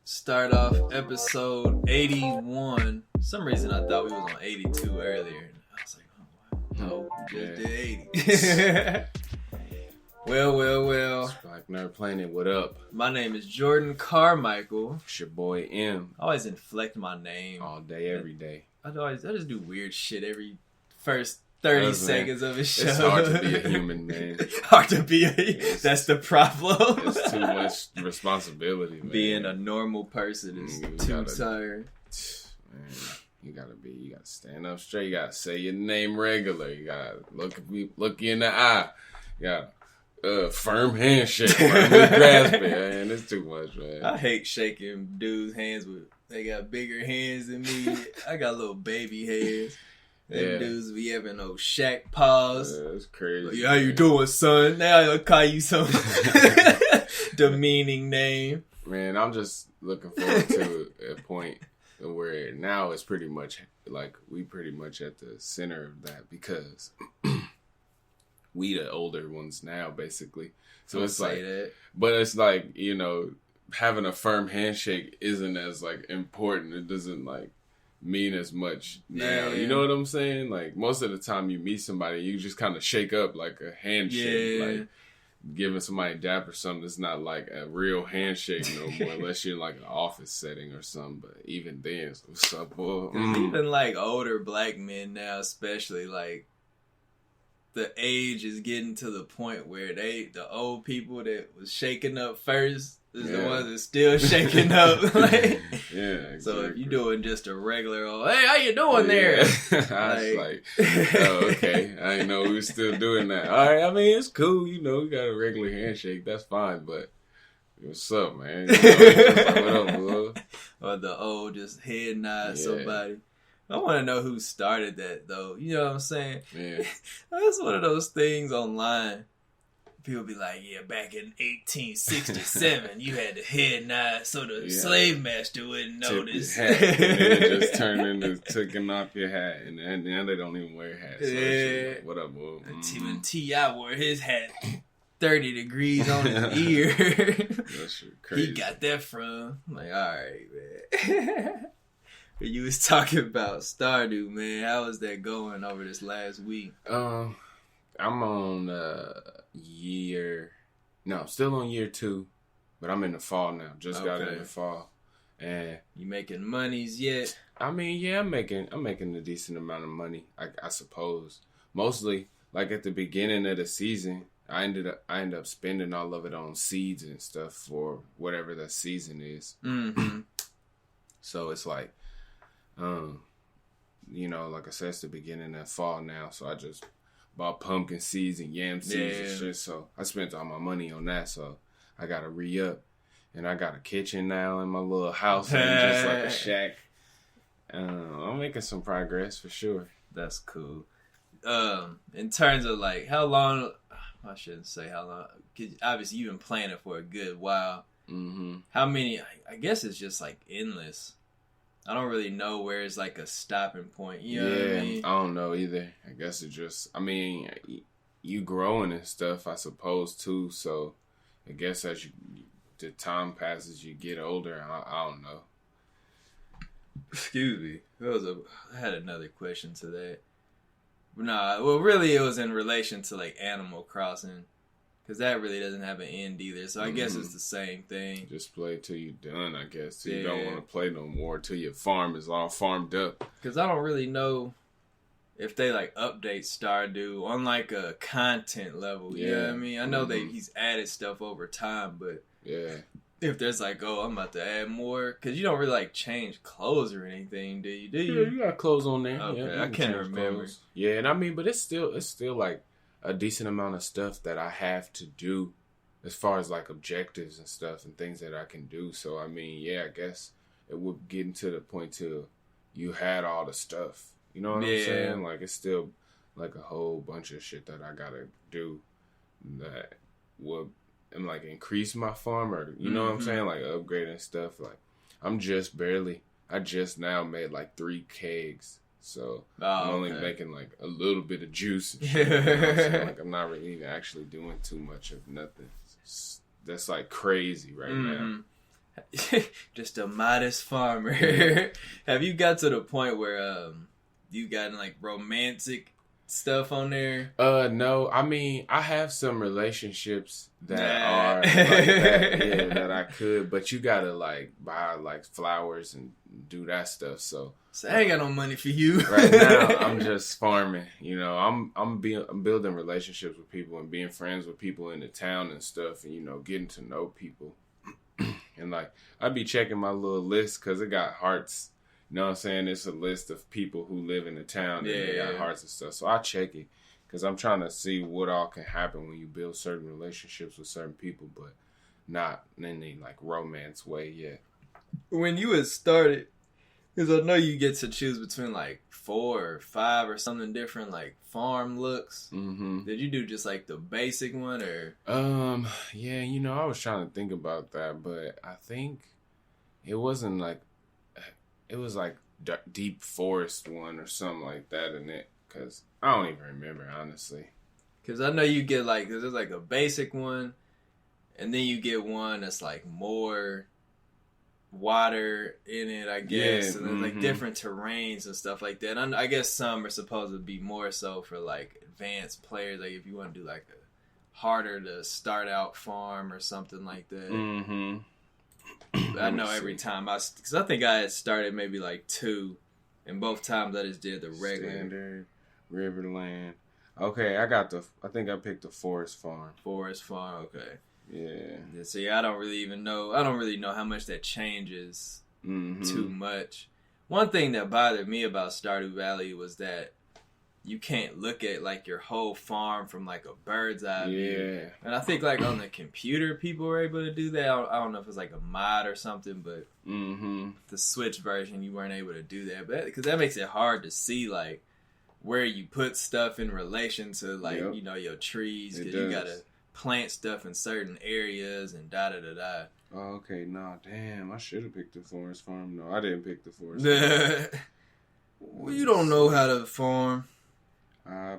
Start off episode 81. For some reason I thought we was on 82 earlier. I was like, oh, wow. No, we just did 80. Well. Like Nerd Planet, what up? My name is Jordan Carmichael. It's your boy M. I always inflect my name. All day, every day. I just do weird shit every first 30 seconds of a show. It's hard to be a human, man. Hard to be that's the problem. It's too much responsibility, man. Being a normal person is too tired. Man, you gotta stand up straight. You gotta say your name regular. You gotta look you in the eye. You gotta firm handshake. Firmly grasp it, man. It's too much, man. I hate shaking dudes' hands they got bigger hands than me. I got little baby hands. Them dudes be having those shack paws. That's crazy. Like, how you doing, son? Now I'll call you some demeaning name. Man, I'm just looking forward to a point where now it's pretty much like we pretty much at the center of that because we the older ones now, basically. So it's like, but it's like, you know, having a firm handshake isn't as like important. It doesn't like mean as much now. You know what I'm saying? Like most of the time you meet somebody, you just kind of shake up like a handshake, like giving somebody a dap or something. It's not like a real handshake no more, unless you're in like an office setting or something. But even then, it's what's up, boy? Even like older black men now, especially like the age is getting to the point where the old people that was shaking up first is the ones that's still shaking up. Like, exactly. So if you doing just a regular old, hey, how you doing there? I was like, oh, okay. I didn't know we were still doing that. All right, I mean, it's cool. You know, we got a regular handshake. That's fine. But what's up, man? You know, just like, what up, bro? Or the old just head nod somebody. I want to know who started that, though. You know what I'm saying? Yeah. That's one of those things online. People be like, yeah, back in 1867, you had the head nod so the slave master wouldn't notice. And then it just turned into taking off your hat. And now they don't even wear hats. So like, what up, bro? When T.I. wore his hat 30 degrees on his ear. That's crazy. He got that from. I'm like, all right, man. You was talking about Stardew, man. How was that going over this last week? I'm on still on year 2, but I'm in the fall now. Just got in the fall, and you making monies yet? I mean, yeah, I'm making a decent amount of money. I suppose mostly like at the beginning of the season, I ended up spending all of it on seeds and stuff for whatever the season is. Mm-hmm. So it's like, you know, like I said, it's the beginning of fall now, so I just bought pumpkin seeds and yam seeds and shit. So I spent all my money on that. So I got to re-up. And I got a kitchen now in my little house and just like a shack. I'm making some progress for sure. That's cool. In terms of like how long, I shouldn't say how long, because obviously you've been playing it for a good while. Mm-hmm. How many, I guess it's just like endless. I don't really know where it's like a stopping point. You know what I mean? I don't know either. I guess it just, I mean, you growing and stuff, I suppose, too. So I guess as the time passes, you get older. I don't know. Excuse me. I had another question to that. Nah, well, really, it was in relation to like Animal Crossing. Because that really doesn't have an end either. So I guess it's the same thing. Just play till you're done, I guess. Till you don't want to play no more. Till your farm is all farmed up. Because I don't really know if they like update Stardew on like a content level. You know what I mean? I know he's added stuff over time. But if there's like, I'm about to add more. Because you don't really like change clothes or anything, do you? Yeah, you got clothes on there. Okay, yeah, I can't remember. Clothes. Yeah, and I mean, but it's still like a decent amount of stuff that I have to do as far as like objectives and stuff and things that I can do. So, I mean, I guess it would get to the point to you had all the stuff. You know what I'm saying? Like, it's still like a whole bunch of shit that I gotta do that would like increase my farm or, you know what I'm saying? Like upgrading stuff. Like, I just now made like 3 kegs. So I'm only making like a little bit of juice and shit. You know what I'm saying? Like I'm not really even actually doing too much of nothing. That's like crazy right now. Just a modest farmer. Have you got to the point where you gotten like romantic stuff on there? No. I mean, I have some relationships that are like that, that I could, but you gotta like buy like flowers and do that stuff. So I ain't got no money for you. Right now, I'm just farming. You know, I'm building relationships with people and being friends with people in the town and stuff, and getting to know people. And like, I'd be checking my little list because it got hearts. You know what I'm saying? It's a list of people who live in the town and they got hearts and stuff. So I check it because I'm trying to see what all can happen when you build certain relationships with certain people, but not in any like romance way yet. When you had started, because I know you get to choose between like 4 or 5 or something different, like farm looks. Mm-hmm. Did you do just like the basic one or? Yeah, I was trying to think about that, but I think it wasn't like, it was like deep forest one or something like that in it, because I don't even remember, honestly. Because I know you get like, there's like a basic one, and then you get one that's like more water in it, I guess, and then like different terrains and stuff like that. I guess some are supposed to be more so for like advanced players, like if you want to do like a harder to start out farm or something like that. Mm-hmm. I know every time because I think I had started maybe like 2, and both times I just did the regular standard Riverland. Okay, I think I picked the forest farm. Forest farm, okay. Yeah. See, I don't really know how much that changes too much. One thing that bothered me about Stardew Valley was that you can't look at like your whole farm from like a bird's eye view. And I think like on the computer people were able to do that. I don't know if it's like a mod or something, but the Switch version you weren't able to do that. But because that makes it hard to see like where you put stuff in relation to like your trees, because you gotta plant stuff in certain areas and da-da-da-da. Oh, okay. Nah, damn. I should have picked the forest farm. No, I didn't pick the forest farm. Well, you don't know how to farm. I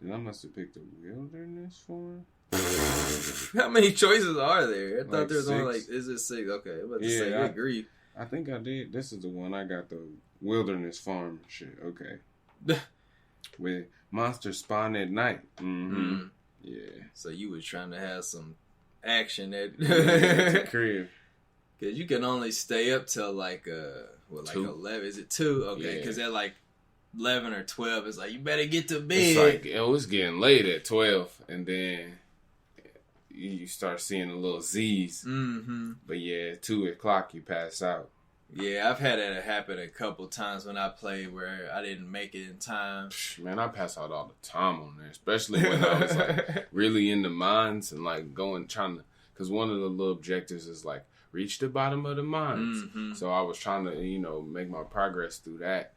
must have picked the wilderness farm. How many choices are there? I thought there was only like, is it 6? Okay, I'm about to say, good grief. I think I did. This is the one I got, the wilderness farm shit. Okay. With monsters spawn at night. Mm-hmm. Yeah. So you was trying to have some action at the crib. Because you can only stay up till like 2. 11. Is it 2? Okay, because at like 11 or 12, it's like, you better get to bed. It's like, it was getting late at 12, and then you start seeing the little Z's. Mm-hmm. But yeah, 2 o'clock, you pass out. Yeah, I've had that happen a couple times when I played where I didn't make it in time. Man, I pass out all the time on there, especially when I was like really in the mines and like trying to, because one of the little objectives is like reach the bottom of the mines. Mm-hmm. So I was trying to, make my progress through that,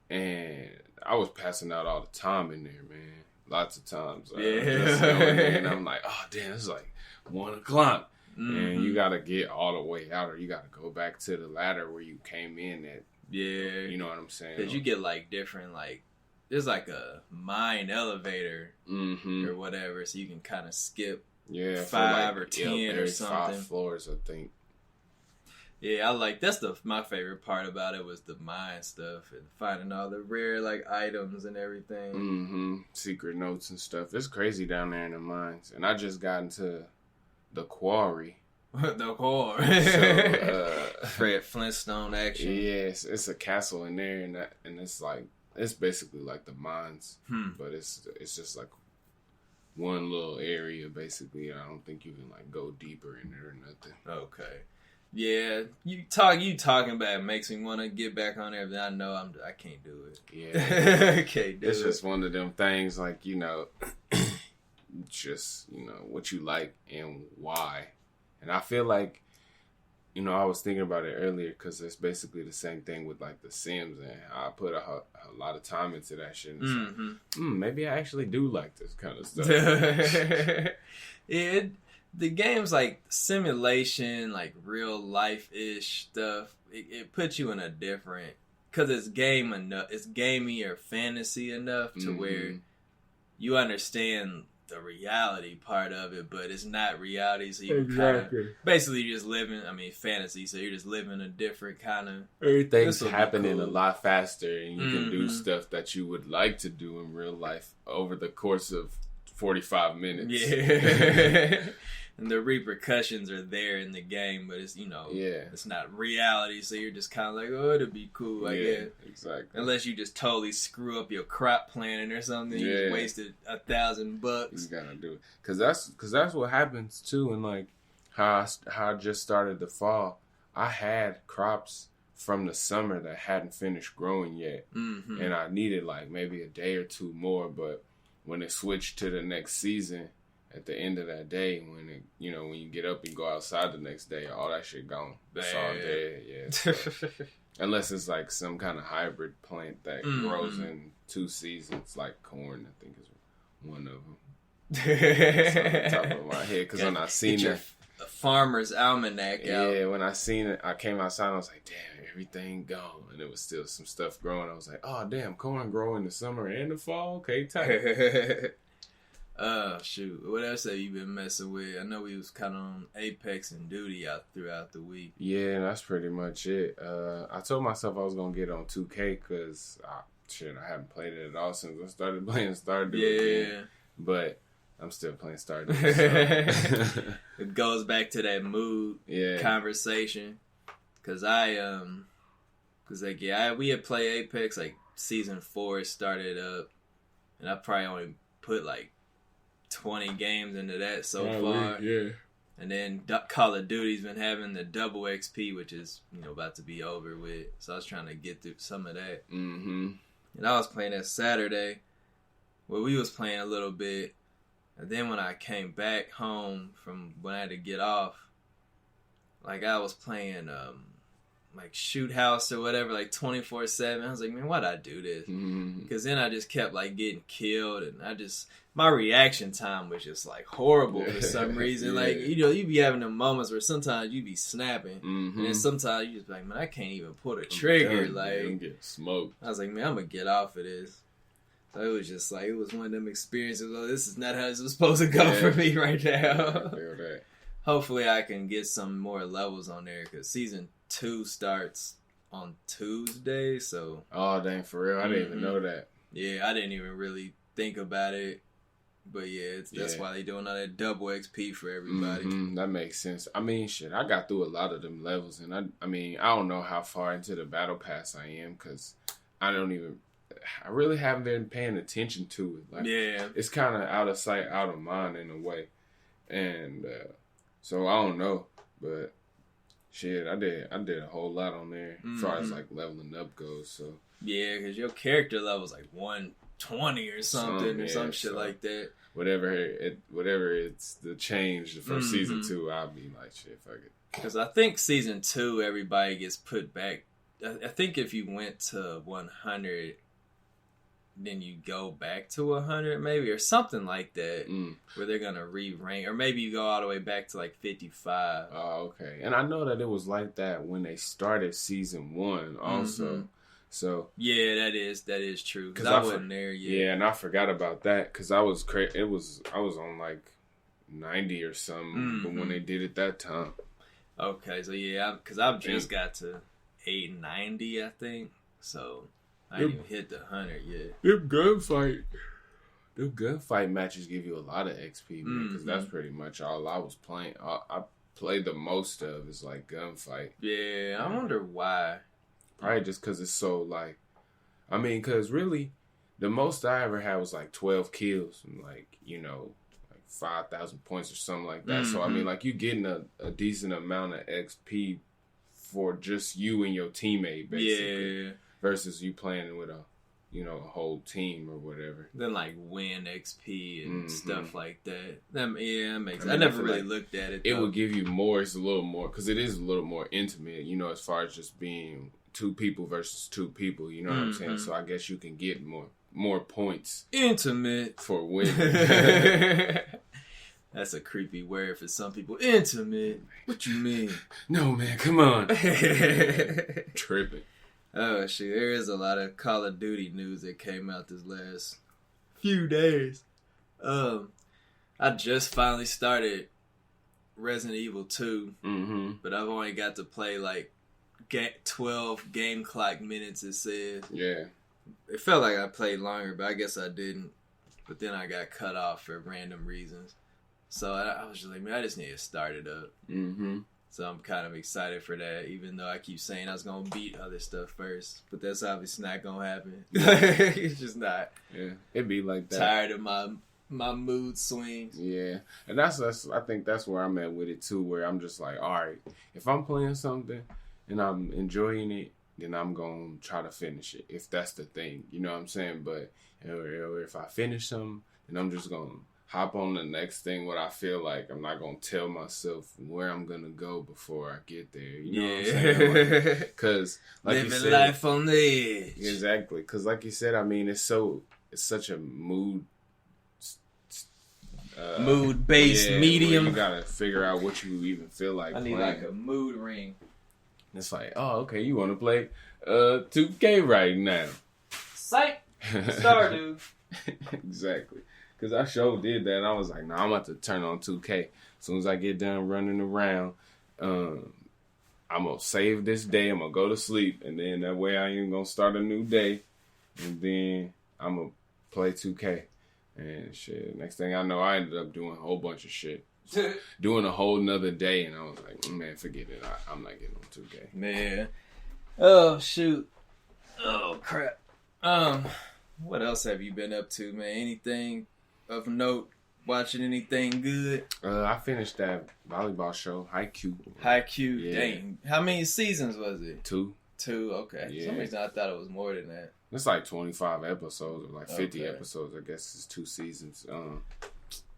and I was passing out all the time in there, man. Lots of times. Just going there, and I'm like, oh damn, it's like 1 o'clock. Mm-hmm. And you gotta get all the way out, or you gotta go back to the ladder where you came in at. Yeah. You know what I'm saying? Because you get like different, like, there's like a mine elevator or whatever, so you can kind of skip 5 or 10 or something. 5 floors, I think. Yeah, that's my favorite part about it was the mine stuff and finding all the rare like items and everything. Mm-hmm. Secret notes and stuff. It's crazy down there in the mines. And I just got into the quarry. The quarry. So, Fred Flintstone action. Yes, it's a castle in there, and it's like, it's basically like the mines, but it's just like one little area basically. I don't think you can like go deeper in there or nothing. Okay. Yeah, you talking about it makes me want to get back on there, but I know I can't do it. Yeah, can't do it's just one of them things, like, just what you like and why. And I feel like, I was thinking about it earlier because it's basically the same thing with like The Sims, and I put a lot of time into that shit. And so, maybe I actually do like this kind of stuff. The game's like simulation, like real life-ish stuff. It puts you in a different, because it's gamey or fantasy enough to where you understand the reality part of it, but it's not reality. So you kind of basically you're just living. I mean, fantasy. So you're just living a different kind of. Everything's happening a lot faster, and you can do stuff that you would like to do in real life over the course of 45 minutes. Yeah. And the repercussions are there in the game, but it's, it's not reality, so you're just kind of like, oh, it'll be cool, I guess. Exactly. Unless you just totally screw up your crop planting or something, you just wasted $1,000. You gotta do it. Cause that's what happens too, and like how I just started the fall, I had crops from the summer that hadn't finished growing yet, and I needed like maybe a day or two more, but when it switched to the next season, at the end of that day, when you get up and go outside the next day, all that shit gone. It's all dead, So, unless it's like some kind of hybrid plant that grows in 2 seasons, like corn, I think is one of them. It's on the top of my head, because when I seen it, Farmer's Almanac out. Yeah, when I seen it, I came outside and I was like, damn, everything gone. And there was still some stuff growing. I was like, oh, damn, corn grow in the summer and the fall? Okay, tight. Shoot. What else have you been messing with? I know we was kind of on Apex and Duty out throughout the week. Yeah, that's pretty much it. I told myself I was going to get on 2K because, I haven't played it at all since I started playing Stardew again. But I'm still playing Stardew. So. It goes back to that mood conversation. Because we had played Apex, like, Season 4 started up. And I probably only put, like, 20 games into that so far. Yeah. And then Call of Duty's been having the double XP, which is, about to be over with. So I was trying to get through some of that. Mm-hmm. And I was playing that Saturday. Well, we was playing a little bit. And then when I came back home from when I had to get off, like I was playing like Shoot House or whatever, like 24/7. I was like, man, why'd I do this? Because then I just kept like getting killed, and my reaction time was just like horrible for some reason. Like, you be having them moments where sometimes you be snapping, and then sometimes you just be like, man, I can't even pull the trigger. I'm getting smoked. I was like, man, I'm gonna get off of this. So it was just like, it was one of them experiences. Oh, this is not how this was supposed to go for me right now. Hopefully I can get some more levels on there, because Season 2 starts on Tuesday, so... Oh, dang, for real? I didn't even know that. Yeah, I didn't even really think about it. But yeah, that's why they doing all that double XP for everybody. That makes sense. I mean, shit, I got through a lot of them levels, and I don't know how far into the battle pass I am, because I really haven't been paying attention to it. Like, it's kind of out of sight, out of mind in a way. And... so I don't know, but shit, I did a whole lot on there as far as like leveling up goes. So yeah, because your character level's like 120 or something or some shit like that. Whatever it's the change from Season 2, I'll be like, shit, fuck it. Because I think Season 2, everybody gets put back. I think if you went to 100. Then you go back to 100 maybe, or something like that, where they're going to re-rank. Or maybe you go all the way back to like 55. Oh, okay. And I know that it was like that when they started Season 1 also. So yeah, that is true. Because I wasn't there yet. Yeah, and I forgot about that because I was I was on like 90 or something when they did it that time. Okay, so yeah, because I've just got to 890, I think. So... I didn't even hit the 100 yet. Them gunfight matches give you a lot of XP, man, because that's pretty much all I was playing. I played the most of is like gunfight. Yeah, I wonder why. Probably just because it's so like, I mean, because really, the most I ever had was like 12 kills and like, like 5,000 points or something like that. So I mean, like, you're getting a decent amount of XP for just you and your teammate, basically. Yeah. Versus you playing with a whole team or whatever. Then like win XP and stuff like that. That makes sense. I never really looked at it. It would give you more. It's a little more because it is a little more intimate. As far as just being 2 people versus 2 people. You know what I'm saying? So I guess you can get more points. Intimate for winning. That's a creepy word for some people. Intimate. What you mean? No, man. Come on. Tripping. Oh, shit. There is a lot of Call of Duty news that came out this last few days. I just finally started Resident Evil 2, but I've only got to play like 12 game clock minutes, it said. Yeah. It felt like I played longer, but I guess I didn't. But then I got cut off for random reasons. So I was just like, man, I just need to start it up. So I'm kind of excited for that, even though I keep saying I was going to beat other stuff first. But that's obviously not going to happen. It's just not. Yeah, it'd be like that. Tired of my mood swings. Yeah, and that's I think that's where I'm at with it too, where I'm just like, all right, if I'm playing something and I'm enjoying it, then I'm going to try to finish it, if that's the thing. You know what I'm saying? But if I finish something, then I'm just going to hop on the next thing, what I feel like. I'm not going to tell myself where I'm going to go before I get there. You know what I'm saying? Because, like you said, living life on the edge. Exactly. Because, like you said, I mean, it's such a mood-based medium. You got to figure out what you even feel like I need playing. like a mood ring. It's like, oh, okay, you want to play 2K right now. Psych! Stardew. Exactly. Because I sure did that. And I was like, nah, I'm about to turn on 2K. As soon as I get done running around, I'm going to save this day. I'm going to go to sleep. And then that way I ain't going to start a new day. And then I'm going to play 2K. And shit, next thing I know, I ended up doing a whole bunch of shit. Doing a whole nother day. And I was like, man, forget it. I'm not getting on 2K. Man. Oh, shoot. Oh, crap. What else have you been up to, man? Anything of note? Watching anything good? I finished that volleyball show, Haikyuu. Haikyuu, yeah. Dang. How many seasons was it? 2. Okay. Yeah. For some reason I thought it was more than that. It's like 25 episodes, or like 50 episodes, I guess it's 2 seasons.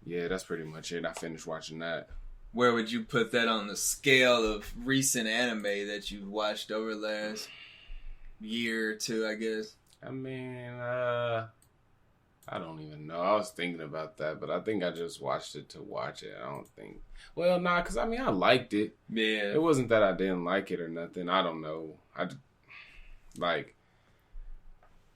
Yeah, that's pretty much it. I finished watching that. Where would you put that on the scale of recent anime that you've watched over the last year or two, I guess? I mean, I don't even know. I was thinking about that, but I think I just watched it to watch it. I don't think... Well, nah, because, I mean, I liked it. Yeah. It wasn't that I didn't like it or nothing. I don't know. Like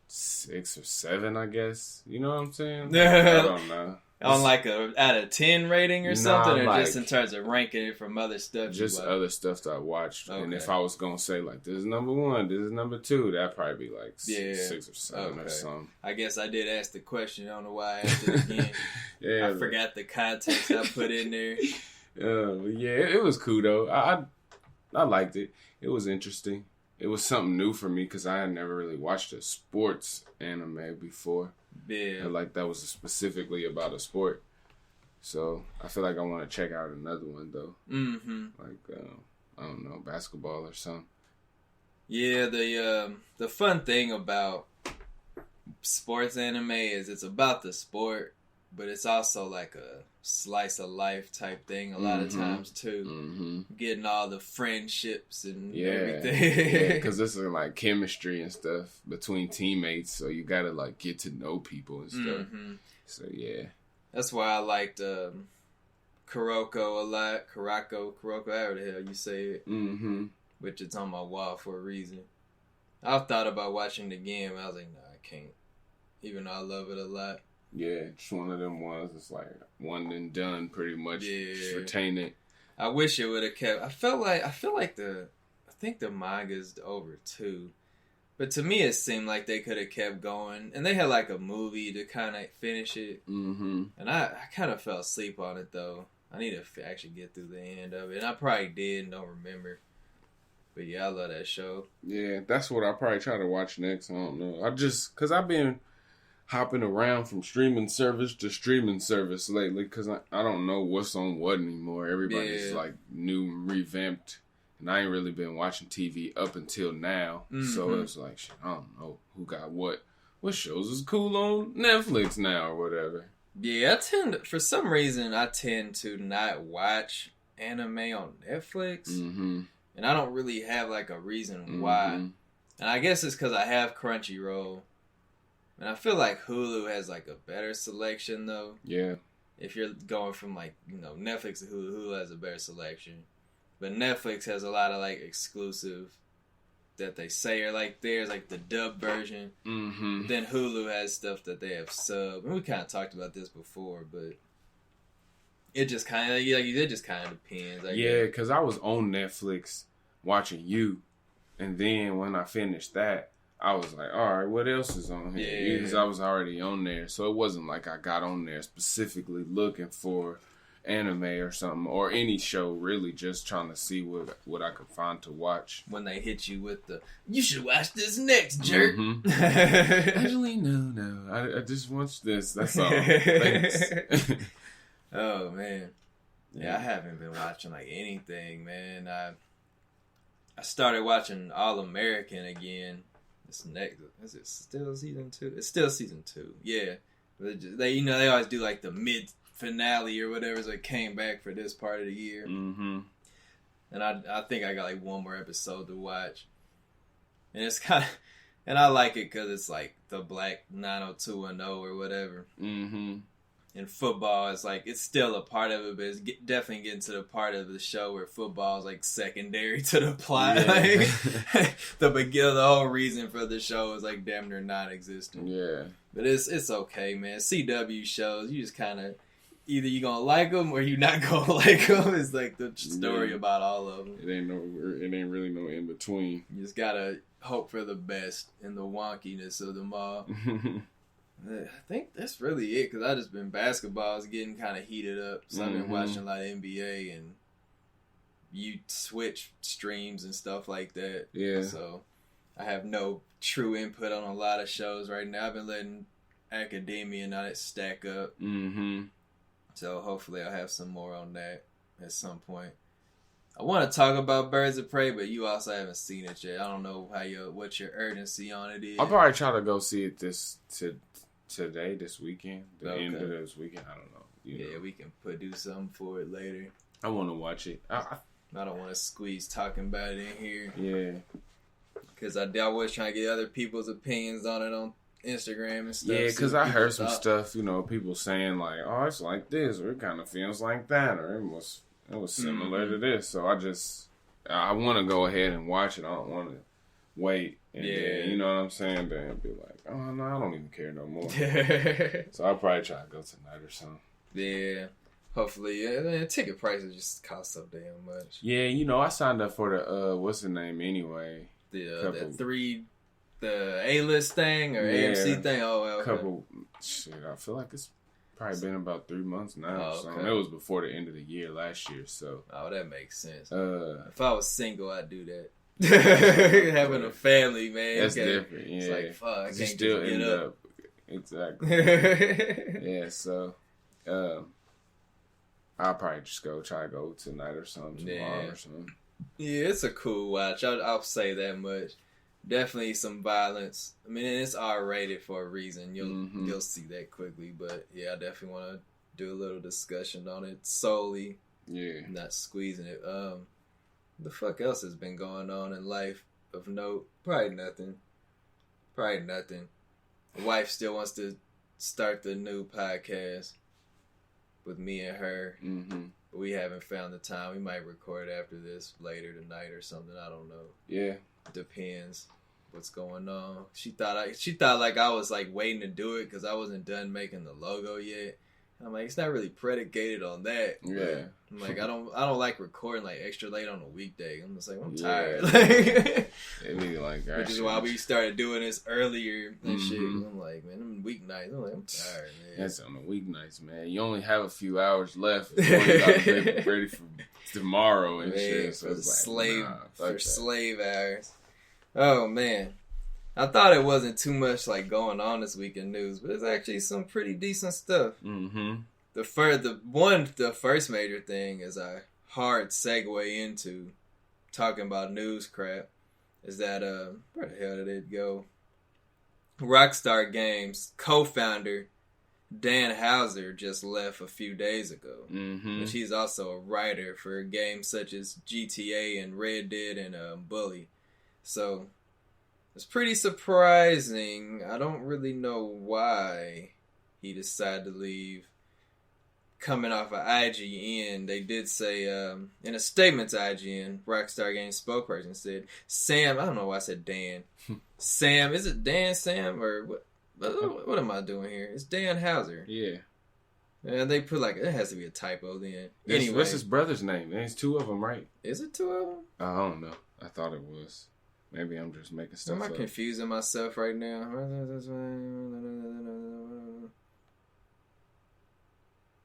6 or 7, I guess. You know what I'm saying? I don't know. On like a out of 10 rating or something, or like, just in terms of ranking it from other stuff? Just other stuff that I watched. Okay. And if I was going to say, like, this is number 1, this is number 2, that'd probably be like 6 or 7 or something. I guess I did ask the question. I don't know why I asked it again. Yeah, I forgot the context I put in there. Yeah, it was cool, though. I liked it. It was interesting. It was something new for me because I had never really watched a sports anime before. Yeah. And like that was specifically about a sport. So I feel like I want to check out another one though. Like I don't know, basketball or something. Yeah, the fun thing about sports anime is it's about the sport, but it's also like a slice of life type thing a lot of times too. Getting all the friendships and everything. Yeah, because this is like chemistry and stuff between teammates, so you gotta like get to know people and stuff. So yeah, that's why I liked Kuroko a lot. Kuroko, however the hell you say it. Which it's on my wall for a reason. I've thought about watching it again, but I was like, nah, I can't. Even though I love it a lot. Yeah, just one of them ones. It's like one and done, pretty much. Yeah. Just retain it. I wish it would have kept. I feel like I think the manga's over too, but to me it seemed like they could have kept going, and they had like a movie to kind of finish it. And I kind of fell asleep on it though. I need to actually get through the end of it, and I probably did and don't remember. But yeah, I love that show. Yeah, that's what I'll probably try to watch next. I don't know. Because I've been hopping around from streaming service to streaming service lately because I don't know what's on what anymore. Everybody's like new and revamped, and I ain't really been watching TV up until now. So it's like, shit, I don't know who got what shows is cool on Netflix now or whatever. Yeah, for some reason I tend to not watch anime on Netflix, and I don't really have like a reason why. And I guess it's because I have Crunchyroll. And I feel like Hulu has like a better selection though. Yeah. If you're going from like, Netflix to Hulu has a better selection. But Netflix has a lot of like exclusive that they say are like theirs, like the dub version. Then Hulu has stuff that they have sub. And we kind of talked about this before, but It just kind of, like you said, just kind of depends. Yeah, because I was on Netflix watching You, and then when I finished that, I was like, all right, what else is on here? Yeah. Because I was already on there, so it wasn't like I got on there specifically looking for anime or something, or any show, really, just trying to see what I could find to watch. When they hit you with the, you should watch this next, jerk. Mm-hmm. Actually, no. I just watched this. That's all. Thanks. Oh, man. Yeah, I haven't been watching, like, anything, man. I started watching All American again. This next, is it still season 2? It's still season 2. Yeah. They always do, like, the mid finale or whatever, so it came back for this part of the year. Mm-hmm. And I think I got, like, one more episode to watch. And it's kind of, and I like it because it's, like, the Black 90210 or whatever. Mm-hmm. And football is like, it's still a part of it, but it's definitely getting to the part of the show where football is like secondary to the plot. Yeah. Like, the whole reason for the show is like damn near non-existent. Yeah. But it's okay, man. CW shows, you just kind of, either you gonna like them or you not gonna like them. It's like the story about all of them. It ain't really no in between. You just gotta hope for the best in the wonkiness of them all. I think that's really it, because I just been, basketball's getting kind of heated up, so I've been watching a lot of NBA, and you switch streams and stuff like that. Yeah. So I have no true input on a lot of shows right now. I've been letting Academia and all that stack up. Mm-hmm. So hopefully I'll have some more on that at some point. I want to talk about Birds of Prey, but you also haven't seen it yet. I don't know what your urgency on it is. I'll probably try to go see it this weekend, end of this weekend. I don't know. Yeah, we can do something for it later. I want to watch it. I don't want to squeeze talking about it in here. Yeah. Because I was trying to get other people's opinions on it on Instagram and stuff. Yeah, because I heard some stuff, people saying like, oh, it's like this, or it kind of feels like that, or it was similar to this. So I want to go ahead and watch it. I don't want to wait. And then, you know what I'm saying? Then be like, oh, no, I don't even care no more. So I'll probably try to go tonight or something. Yeah. Hopefully. Yeah, ticket prices just cost so damn much. Yeah, I signed up for the, what's the name anyway? The A-list thing or AMC thing? Oh, okay. I feel like it's probably been about 3 months now. Oh, okay. So it was before the end of the year last year, so. Oh, that makes sense. If I was single, I'd do that. Having a family, man. That's different. Yeah. It's like, fuck, I can't still just get up. Exactly. Yeah, so I'll probably just try to go tonight or something, tomorrow or something. Yeah, it's a cool watch. I'll say that much. Definitely some violence. I mean, it's R-rated for a reason. You'll see that quickly. But yeah, I definitely want to do a little discussion on it solely. Yeah. Not squeezing it. The fuck else has been going on in life of note? Probably nothing. The wife still wants to start the new podcast with me and her. Mm-hmm. But we haven't found the time. We might record after this later tonight or something. I don't know. Yeah. Depends what's going on. She thought like I was like waiting to do it because I wasn't done making the logo yet. I'm like, it's not really predicated on that. Yeah. I'm like, I don't like recording like extra late on a weekday. I'm just like, I'm tired. Which is why we started doing this earlier and shit. I'm like, man, I'm weeknights. I'm like, I'm tired, man. That's on the weeknights, man. You only have a few hours left before you gotta get ready for tomorrow and shit. So it's like, slave hours. Oh man. I thought it wasn't too much like going on this week in news, but it's actually some pretty decent stuff. Mm-hmm. The first major thing is a hard segue into talking about news crap is that where the hell did it go? Rockstar Games co-founder Dan Houser just left a few days ago. Mm-hmm. And he's also a writer for games such as GTA and Red Dead and Bully. So it's pretty surprising. I don't really know why he decided to leave. Coming off of IGN, they did say, in a statement to IGN, Rockstar Games spokesperson said, Sam, I don't know why I said Dan. Sam, is it Dan, Sam, or what am I doing here? It's Dan Houser. Yeah. And they put like, it has to be a typo then. Anyway. What's his brother's name? There's 2 of them, right? Is it 2 of them? I don't know. I thought it was. Maybe I'm just making stuff up. Am I confusing myself right now?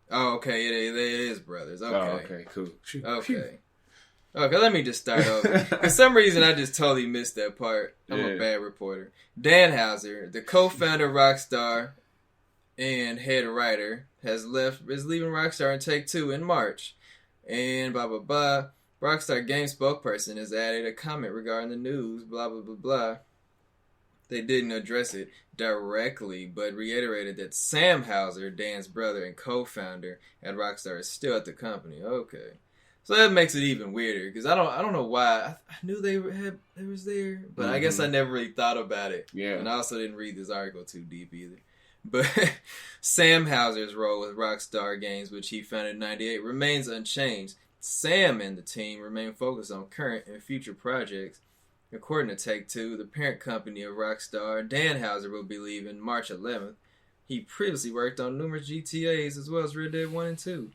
Oh, okay. It is brothers. Okay. Oh, okay, cool. Okay. Okay, let me just start over. For some reason, I just totally missed that part. I'm a bad reporter. Dan Houser, the co-founder of Rockstar and head writer, is leaving Rockstar and Take-Two in March. And blah, blah, blah. Rockstar Game spokesperson has added a comment regarding the news, blah, blah, blah, blah. They didn't address it directly, but reiterated that Sam Houser, Dan's brother and co-founder at Rockstar, is still at the company. Okay. So that makes it even weirder, because I don't know why. I knew they was there, but I guess I never really thought about it. Yeah. And I also didn't read this article too deep either. But Sam Houser's role with Rockstar Games, which he founded in 1998, remains unchanged. Sam and the team remain focused on current and future projects. According to Take-Two, the parent company of Rockstar, Dan Houser will be leaving March 11th. He previously worked on numerous GTAs as well as Red Dead 1 and 2.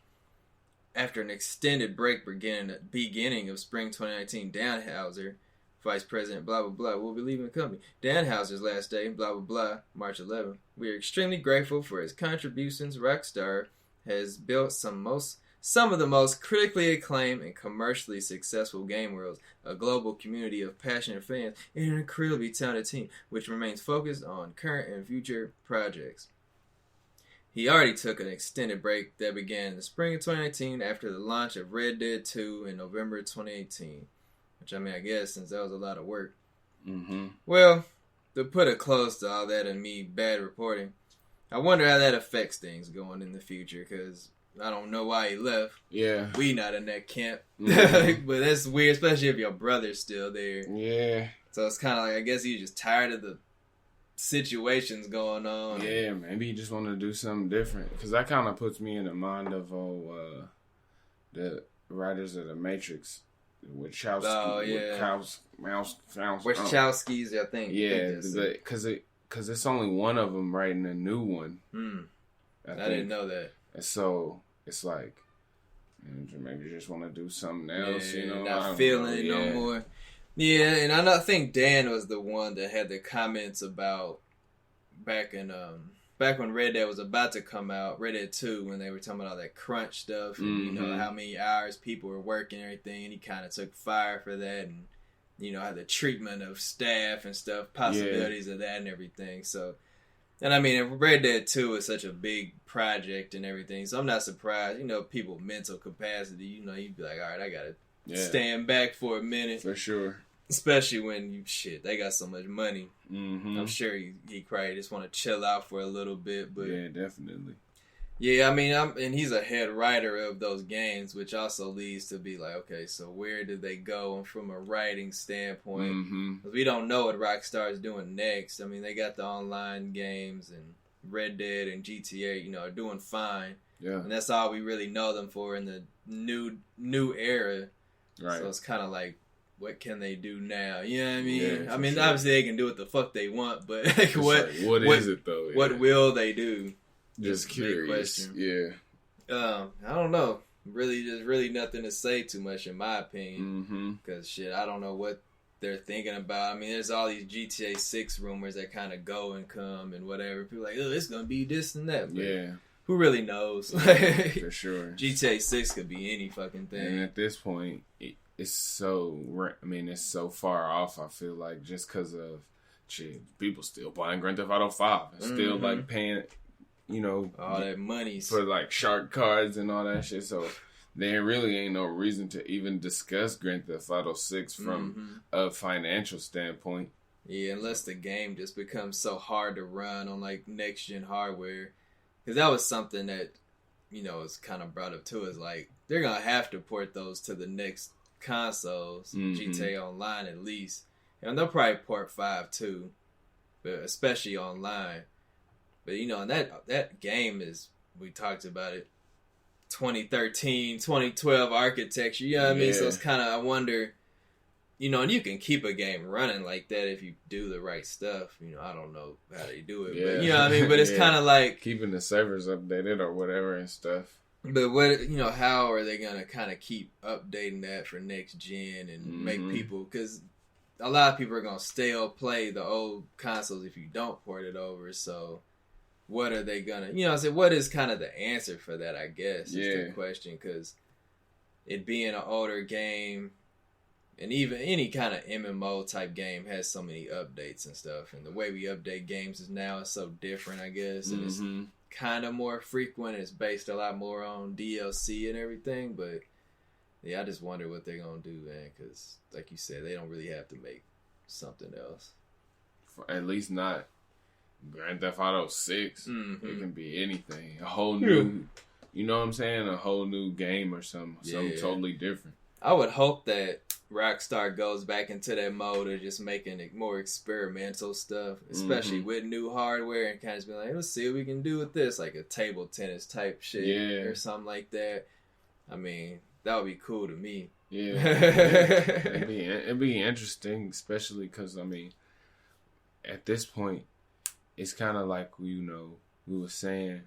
After an extended break beginning of spring 2019, Dan Houser, vice president, blah, blah, blah, will be leaving the company. Dan Houser's last day, blah, blah, blah, March 11th. We are extremely grateful for his contributions. Rockstar has built some of the most critically acclaimed and commercially successful game worlds, a global community of passionate fans, and an incredibly talented team, which remains focused on current and future projects. He already took an extended break that began in the spring of 2019 after the launch of Red Dead 2 in November 2018. Which, I mean, I guess since that was a lot of work. Mm-hmm. Well, to put a close to all that and me bad reporting, I wonder how that affects things going in the future, because I don't know why he left. Yeah. We not in that camp. Mm-hmm. But that's weird, especially if your brother's still there. Yeah. So it's kind of like, I guess he's just tired of the situations going on. Yeah, maybe he just wanted to do something different. Because that kind of puts me in the mind of the writers of The Matrix. Wachowski. Oh, yeah. Wachowskis, I think. Yeah, because it's only one of them writing a new one. I didn't know that. And so it's like, maybe you just want to do something else, not feeling it no more. Yeah, and I think Dan was the one that had the comments about back when Red Dead was about to come out, Red Dead 2, when they were talking about all that crunch stuff, and how many hours people were working and everything, and he kind of took fire for that, and how the treatment of staff and stuff, possibilities of that and everything. So, and I mean, Red Dead 2 is such a big project and everything, so I'm not surprised. People mental capacity, you'd be like, all right, I gotta stand back for a minute. For sure. Especially when they got so much money. Mm-hmm. I'm sure he probably just want to chill out for a little bit. But yeah, definitely. Yeah, I mean, and he's a head writer of those games, which also leads to be like, okay, so where did they go from a writing standpoint? Because we don't know what Rockstar is doing next. I mean, they got the online games and Red Dead and GTA, are doing fine. Yeah. And that's all we really know them for in the new era. Right. So it's kind of like, what can they do now? You know what I mean? Yeah, I mean, obviously they can do what the fuck they want, but what is it though? Yeah. What will they do? Just curious. Yeah. I don't know. Really nothing to say too much in my opinion. Because I don't know what they're thinking about. I mean, there's all these GTA 6 rumors that kind of go and come and whatever. People are like, oh, it's gonna be this and that. But who really knows? For sure. GTA 6 could be any fucking thing. And at this point, it's so far off, I feel like, just because of people still buying Grand Theft Auto 5 and still like paying, all that money for like shark cards and all that shit. So there really ain't no reason to even discuss Grand Theft Auto 6 from a financial standpoint. Yeah, unless the game just becomes so hard to run on like next gen hardware. Because that was something that, is kind of brought up too, is like, they're going to have to port those to the next consoles, GTA Online at least. And they'll probably port 5 too, but especially online. But, and that game is, we talked about it, 2013, 2012 architecture, you know what I mean? So it's kind of, I wonder, you know, and you can keep a game running like that if you do the right stuff. You know, I don't know how they do it, but you know what I mean? But it's kind of like... keeping the servers updated or whatever and stuff. But what, you know, how are they going to kind of keep updating that for next gen and make people... Because a lot of people are going to still play the old consoles if you don't port it over, so... What are they gonna, you know, I said, what is kind of the answer for that, I guess, is the question, because it being an older game, and even any kind of MMO type game has so many updates and stuff, and the way we update games is now is so different, I guess, and it's kind of more frequent, it's based a lot more on DLC and everything, but yeah, I just wonder what they're gonna do, man, because, like you said, they don't really have to make something else. At least not Grand Theft Auto 6. It can be anything. A whole new, you know what I'm saying? A whole new game or something totally different. I would hope that Rockstar goes back into that mode of just making it more experimental stuff, especially with new hardware, and kind of be like, let's see what we can do with this, like a table tennis type shit or something like that. I mean, that would be cool to me. Yeah. It'd be interesting, especially because, I mean, at this point, it's kind of like, you know, we were saying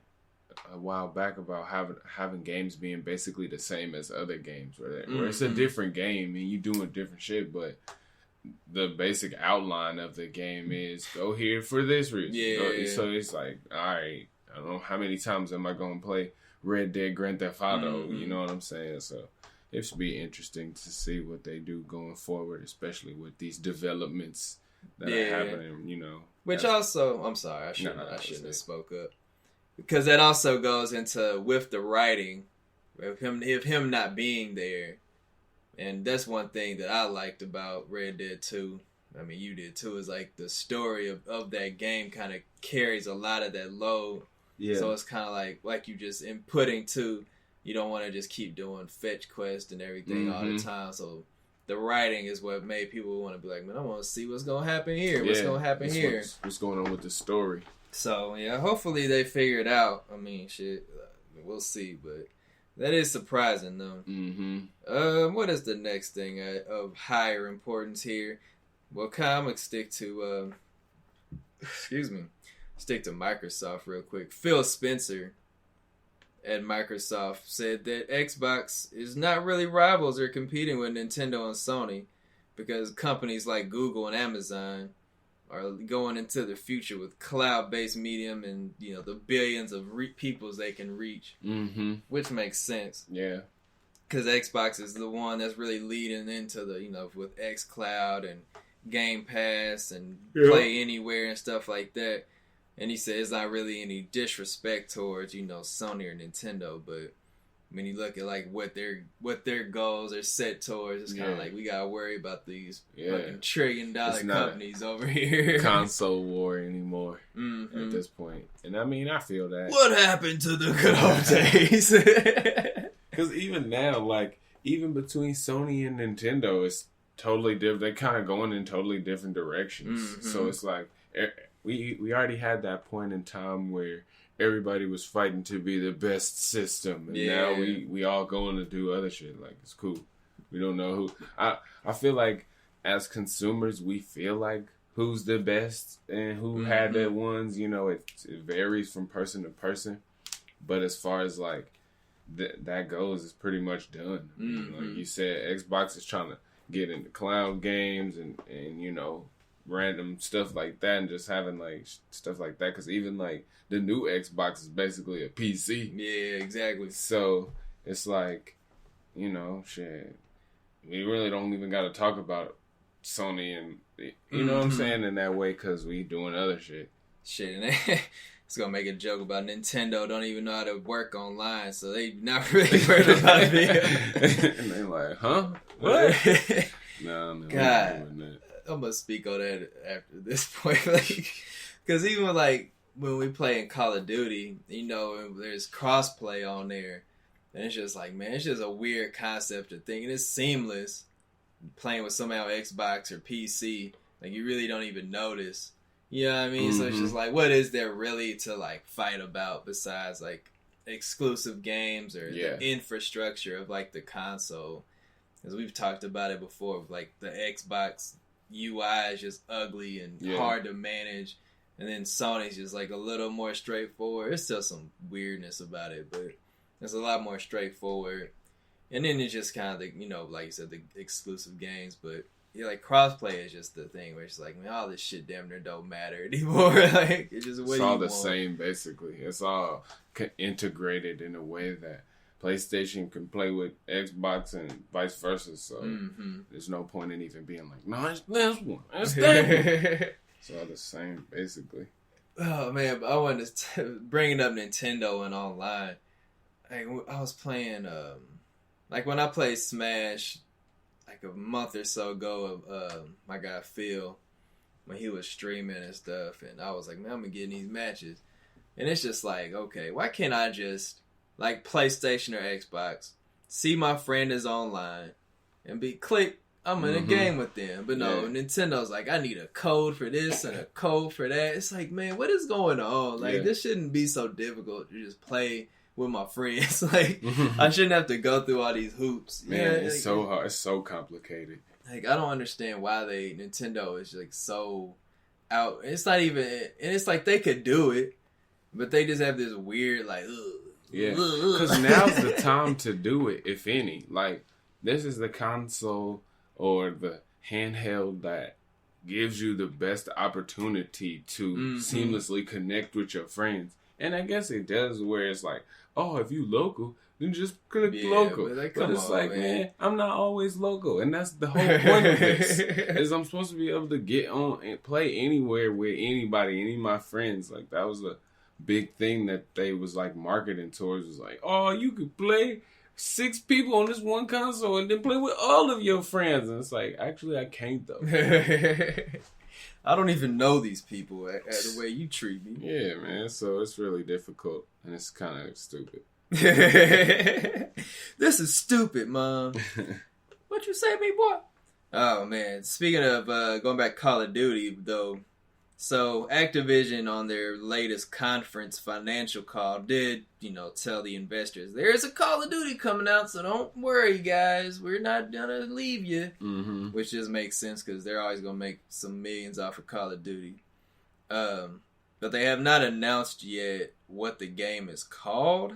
a while back about having games being basically the same as other games, where it's a different game and you doing different shit, but the basic outline of the game is go here for this reason. So it's like, all right, I don't know how many times am I going to play Red Dead, Grand Theft Auto, you know what I'm saying? So it should be interesting to see what they do going forward, especially with these developments that are happening, you know. Which also, I'm sorry, I shouldn't have spoke up. Because that also goes into with the writing, of him not being there. And that's one thing that I liked about Red Dead 2. I mean, you did too, is like the story of that game kind of carries a lot of that load. Yeah. So it's kind of like you just inputting to, you don't want to just keep doing fetch quests and everything all the time. So the writing is what made people want to be like, man, I want to see what's going to happen here. What's going to happen here? What's going on with the story? So, yeah, hopefully they figure it out. I mean, shit, we'll see. But that is surprising, though. What is the next thing of higher importance here? Well, I'm going to stick to, stick to Microsoft real quick. Phil Spencer at Microsoft said that Xbox is not really rivals or competing with Nintendo and Sony because companies like Google and Amazon are going into the future with cloud-based medium and, you know, the billions of peoples they can reach, which makes sense. Yeah. Because Xbox is the one that's really leading into the, you know, with xCloud and Game Pass and Play Anywhere and stuff like that. And he said it's not really any disrespect towards, you know, Sony or Nintendo, but when you look at like what their goals are set towards, it's kind of like we gotta worry about these fucking $1 trillion companies over here. Console war anymore at this point, and I mean I feel that. What happened to the good old days? Because even now, like even between Sony and Nintendo, it's totally different. They're kind of going in totally different directions. So it's like. We already had that point in time where everybody was fighting to be the best system, and now we all going to do other shit. Like it's cool. We don't know who. I feel like as consumers, we feel like who's the best and who had the ones. You know, it varies from person to person, but as far as like that goes, it's pretty much done. Like you said, Xbox is trying to get into cloud games and you know. Random stuff like that and just having like stuff like that because even like the new Xbox is basically a PC. Yeah, exactly. So it's like, you know, shit. We really don't even got to talk about Sony and you know what I'm saying in that way because we doing other shit. Shit, and it's gonna make a joke about Nintendo don't even know how to work online, so they not really worried about it. And they like, huh? What? No, God. I'm gonna speak on that after this point, like, because even like when we play in Call of Duty, you know, there's crossplay on there, and it's just like, man, it's just a weird concept of thinking it's seamless playing with somebody on Xbox or PC. Like you really don't even notice, you know what I mean? So it's just like, what is there really to like fight about besides like exclusive games or the infrastructure of like the console? Because we've talked about it before. Like, the Xbox UI is just ugly and hard to manage. And then Sony's just, like, a little more straightforward. There's still some weirdness about it, but it's a lot more straightforward. And then it's just kind of the, you know, like you said, the exclusive games. But, yeah, like, crossplay is just the thing where it's like, man, all this shit damn near don't matter anymore. Like, it's just what it's all the same, basically. It's all integrated in a way that PlayStation can play with Xbox and vice versa. So there's no point in even being like, no, it's this one. It's that one. It's all the same, basically. Oh, man, but I wanted to bring up Nintendo and online. I was playing... like, when I played Smash, like a month or so ago, of my guy Phil, when he was streaming and stuff, and I was like, man, I'm gonna get in these matches. And it's just like, okay, why can't I just, like, PlayStation or Xbox, see my friend is online, and I'm in a game with them. But no, Nintendo's like, I need a code for this and a code for that. It's like, man, what is going on? Like, this shouldn't be so difficult to just play with my friends. Like, I shouldn't have to go through all these hoops. Man, it's so hard. It's so complicated. Like, I don't understand why Nintendo is, like, so out. It's not even, and it's like they could do it, but they just have this weird, like, ugh. Yeah, because now's the time to do it, if any. Like, this is the console or the handheld that gives you the best opportunity to seamlessly connect with your friends. And I guess it does where it's like, oh, if you local, then just click local. But it's like, man, I'm not always local. And that's the whole point of this. Is I'm supposed to be able to get on and play anywhere with anybody, any of my friends. Like, that was a big thing that they was like marketing towards. Was like, oh, you could play 6 people on this one console and then play with all of your friends. And it's like, actually, I can't, though. I don't even know these people at the way you treat me. Yeah, man. So it's really difficult, and it's kind of stupid. This is stupid, Mom. What you say, me boy? Oh, man. Speaking of going back to Call of Duty, though, so Activision on their latest conference financial call did, tell the investors, there's a Call of Duty coming out, so don't worry, guys. We're not going to leave you. Mm-hmm. Which just makes sense because they're always going to make some millions off of Call of Duty. But they have not announced yet what the game is called.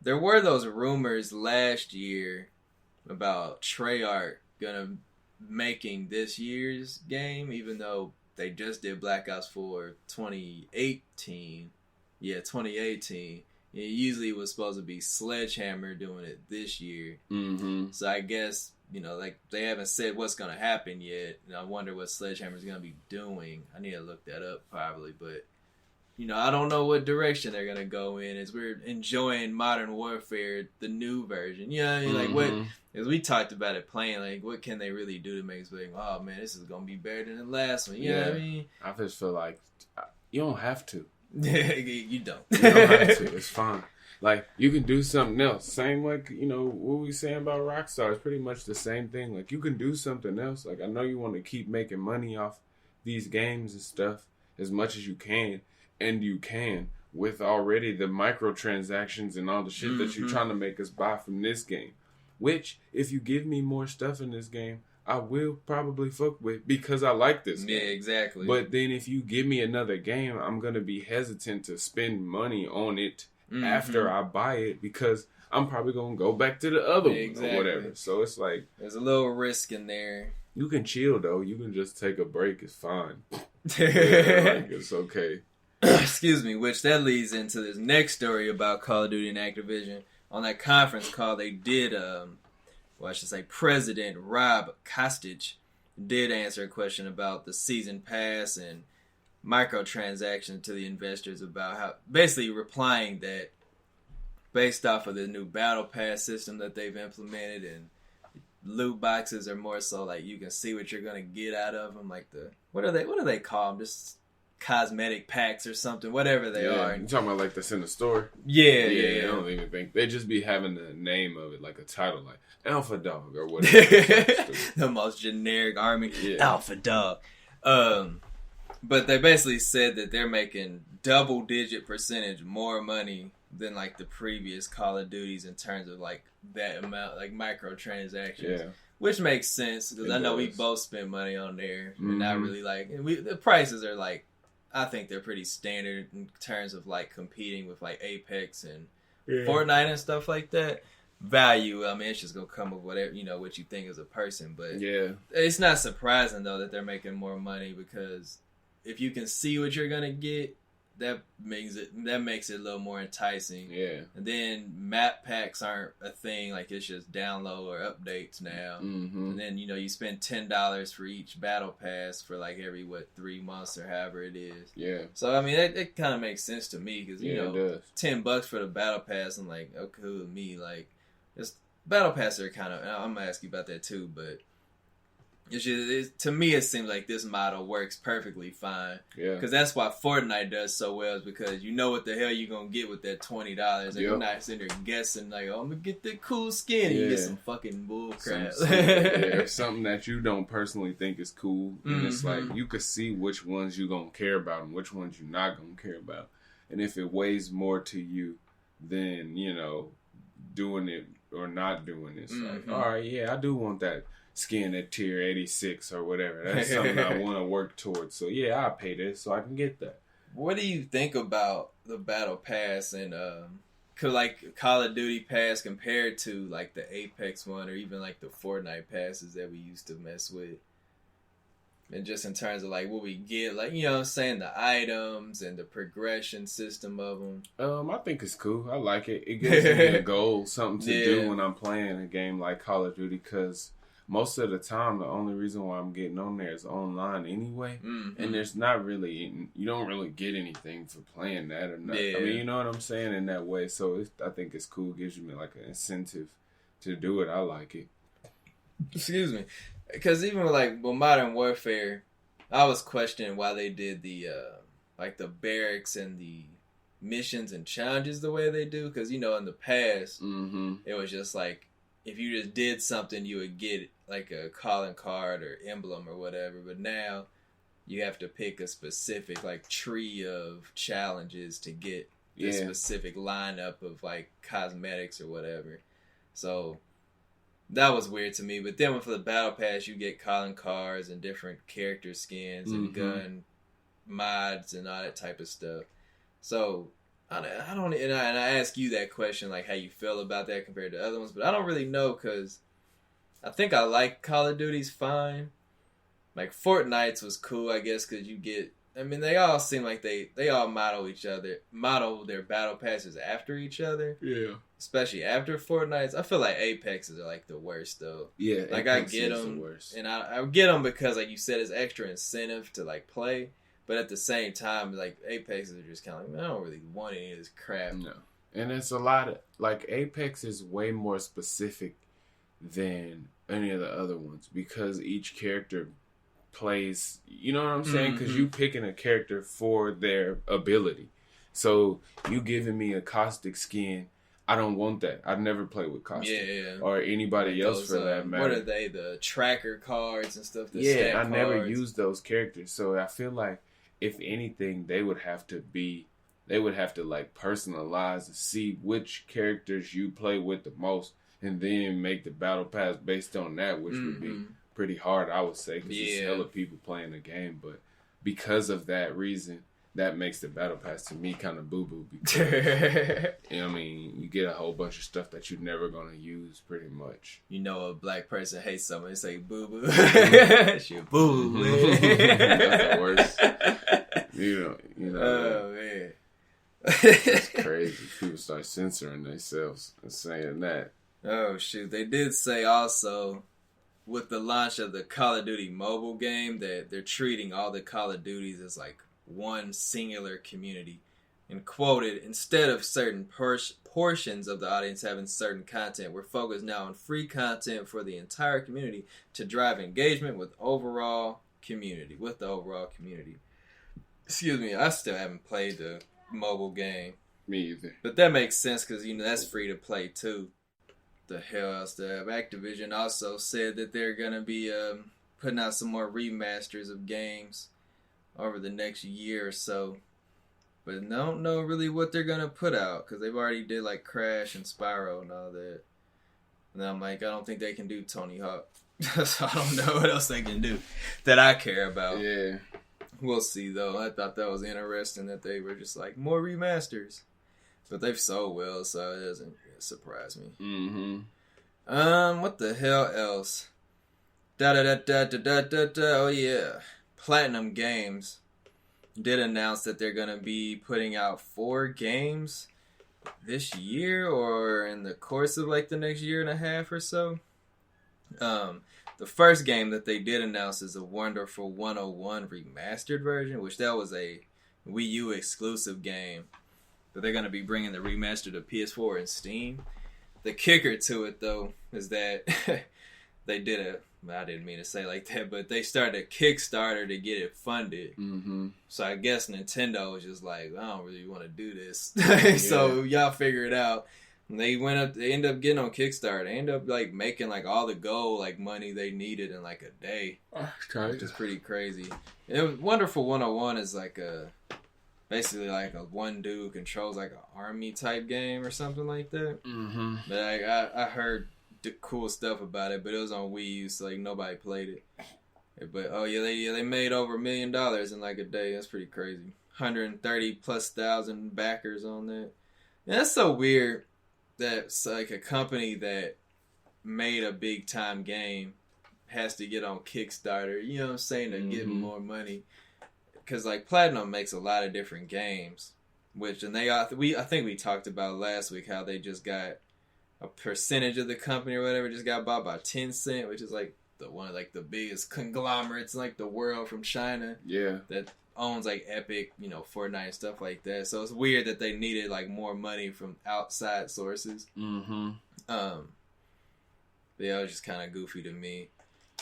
There were those rumors last year about Treyarch making this year's game, even though they just did Black Ops 4 2018. Yeah, 2018. It usually was supposed to be Sledgehammer doing it this year. Mm-hmm. So I guess, they haven't said what's going to happen yet. And I wonder what Sledgehammer's going to be doing. I need to look that up probably. But, I don't know what direction they're going to go in as we're enjoying Modern Warfare, the new version. Like what, as we talked about it playing, like what can they really do to make us think, oh man, this is going to be better than the last one. You know what I mean? I just feel like you don't have to. You don't. You don't have to. It's fine. Like, you can do something else. Same like, what we saying about Rockstar. It's pretty much the same thing. Like, you can do something else. Like, I know you want to keep making money off these games and stuff as much as you can. And you can with already the microtransactions and all the shit that you're trying to make us buy from this game. Which, if you give me more stuff in this game, I will probably fuck with because I like this game. Yeah, exactly. But then if you give me another game, I'm going to be hesitant to spend money on it after I buy it because I'm probably going to go back to the other one or whatever. So it's like... there's a little risk in there. You can chill, though. You can just take a break. It's fine. It's okay. Excuse me, which that leads into this next story about Call of Duty and Activision. On that conference call, they did... President Rob Kostic did answer a question about the season pass and microtransactions to the investors about how, basically replying that based off of the new battle pass system that they've implemented and loot boxes are more so like you can see what you're going to get out of them, like what do they call them? Just cosmetic packs or something, whatever they are. You talking about like that's in the store? Yeah. I don't even think they just be having the name of it like a title, like Alpha Dog or whatever. The most generic army, Alpha Dog. But they basically said that they're making double-digit percentage more money than like the previous Call of Duties in terms of like that amount, like microtransactions. Yeah. Which makes sense because I know we both spend money on there and not really like the prices are like I think they're pretty standard in terms of like competing with like Apex and Fortnite and stuff like that. Value, I mean, it's just gonna come with whatever what you think as a person, but it's not surprising though that they're making more money because if you can see what you're gonna get, that makes it a little more enticing. Yeah. And then map packs aren't a thing, like it's just download or updates now. Mm-hmm. And then you spend $10 for each battle pass for like every 3 months or however it is. Yeah. So I mean it kind of makes sense to me because $10 for the battle pass, I'm like, okay, with me like it's battle passes are kind of. I'm gonna ask you about that too, but. To me, it seems like this model works perfectly fine. Yeah. Because that's why Fortnite does so well is because you know what the hell you're going to get with that $20. And you're not sitting there guessing like, oh, I'm going to get that cool skin. And you get some fucking bull crap. Something that you don't personally think is cool. And it's like, you could see which ones you're going to care about and which ones you're not going to care about. And if it weighs more to you than, doing it or not doing it, it's like, all right, yeah, I do want that skin at tier 86 or whatever. That's something I want to work towards. So yeah, I'll pay this so I can get that. What do you think about the Battle Pass and like Call of Duty Pass compared to like the Apex one or even like the Fortnite passes that we used to mess with? And just in terms of like what we get, like I'm saying, the items and the progression system of them. I think it's cool. I like it. It gives me a goal, something to do when I'm playing a game like Call of Duty because most of the time, the only reason why I'm getting on there is online anyway. Mm-hmm. And there's not really, you don't really get anything for playing that or not. Yeah. I mean, you know what I'm saying in that way. So I think it's cool. It gives you like an incentive to do it. I like it. Excuse me. Because even with Modern Warfare, I was questioning why they did the, like the barracks and the missions and challenges the way they do. Because, in the past, it was just like, if you just did something, you would get like a calling card or emblem or whatever. But now you have to pick a specific like tree of challenges to get the specific lineup of like cosmetics or whatever. So that was weird to me. But then for the battle pass, you get calling cards and different character skins and gun mods and all that type of stuff. So I don't, and I ask you that question, like how you feel about that compared to other ones, but I don't really know because I think I like Call of Duty's fine. Like Fortnite's was cool, I guess, because they all seem like they all model their battle passes after each other. Yeah. Especially after Fortnite's. I feel like Apex's are like the worst though. Yeah. Like Apex I get them, and I get them because like you said, it's extra incentive to like play. But at the same time, like, Apex are just kind of like, I don't really want any of this crap. No. And it's a lot of, like, Apex is way more specific than any of the other ones because each character plays, you know what I'm saying? Because you picking a character for their ability. So, you giving me a Caustic skin, I don't want that. I've never played with Caustic. Yeah. Or anybody else for that matter. What are they? The tracker cards and stuff? I never used those characters. So, I feel like if anything, they would have to like personalize and see which characters you play with the most and then make the battle pass based on that, which would be pretty hard, I would say, because there's hella people playing the game. But because of that reason, that makes the battle pass to me kind of boo-boo because, I mean, you get a whole bunch of stuff that you're never going to use pretty much. A black person hates someone, they say boo-boo. Shit, boo, man. That's the worst. Oh, man. It's crazy. People start censoring themselves and saying that. Oh, shoot. They did say also, with the launch of the Call of Duty mobile game, that they're treating all the Call of Duties as like one singular community. And quoted, instead of certain portions of the audience having certain content, we're focused now on free content for the entire community to drive engagement with the overall community. Excuse me, I still haven't played the mobile game. Me either. But that makes sense because, that's free to play too. The hell else to have? Activision also said that they're going to be putting out some more remasters of games over the next year or so. But I don't know really what they're gonna put out because they've already did like Crash and Spyro and all that. And I'm like, I don't think they can do Tony Hawk. So I don't know what else they can do that I care about. Yeah. We'll see though. I thought that was interesting that they were just like more remasters. But they've sold well, so it doesn't surprise me. Mm-hmm. What the hell else? Oh yeah. Platinum Games did announce that they're gonna be putting out 4 games this year or in the course of like the next year and a half or so. The first game that they did announce is a Wonderful 101 remastered version, which that was a Wii U exclusive game. But they're gonna be bringing the remaster to PS4 and Steam. The kicker to it though is that they did I didn't mean to say like that, but they started a Kickstarter to get it funded. Mm-hmm. So I guess Nintendo was just like, I don't really want to do this. So y'all figure it out. And they ended up getting on Kickstarter. They ended up like making like all the gold like money they needed in like a day. Which is pretty crazy. It was Wonderful 101 is like basically like a one dude controls like an army type game or something like that. Mm-hmm. But I heard the cool stuff about it, but it was on Wii U, so like nobody played it. But they made over $1 million in like a day. That's pretty crazy. 130,000+ backers on that. And that's so weird that it's like a company that made a big time game has to get on Kickstarter. You know what I'm saying, to get more money. Because like Platinum makes a lot of different games, which I think we talked about last week how they just got a percentage of the company or whatever just got bought by Tencent, which is like one of like the biggest conglomerates in like the world from China. Yeah. That owns like Epic, Fortnite and stuff like that. So it's weird that they needed like more money from outside sources. Mm-hmm. But yeah, it was just kind of goofy to me.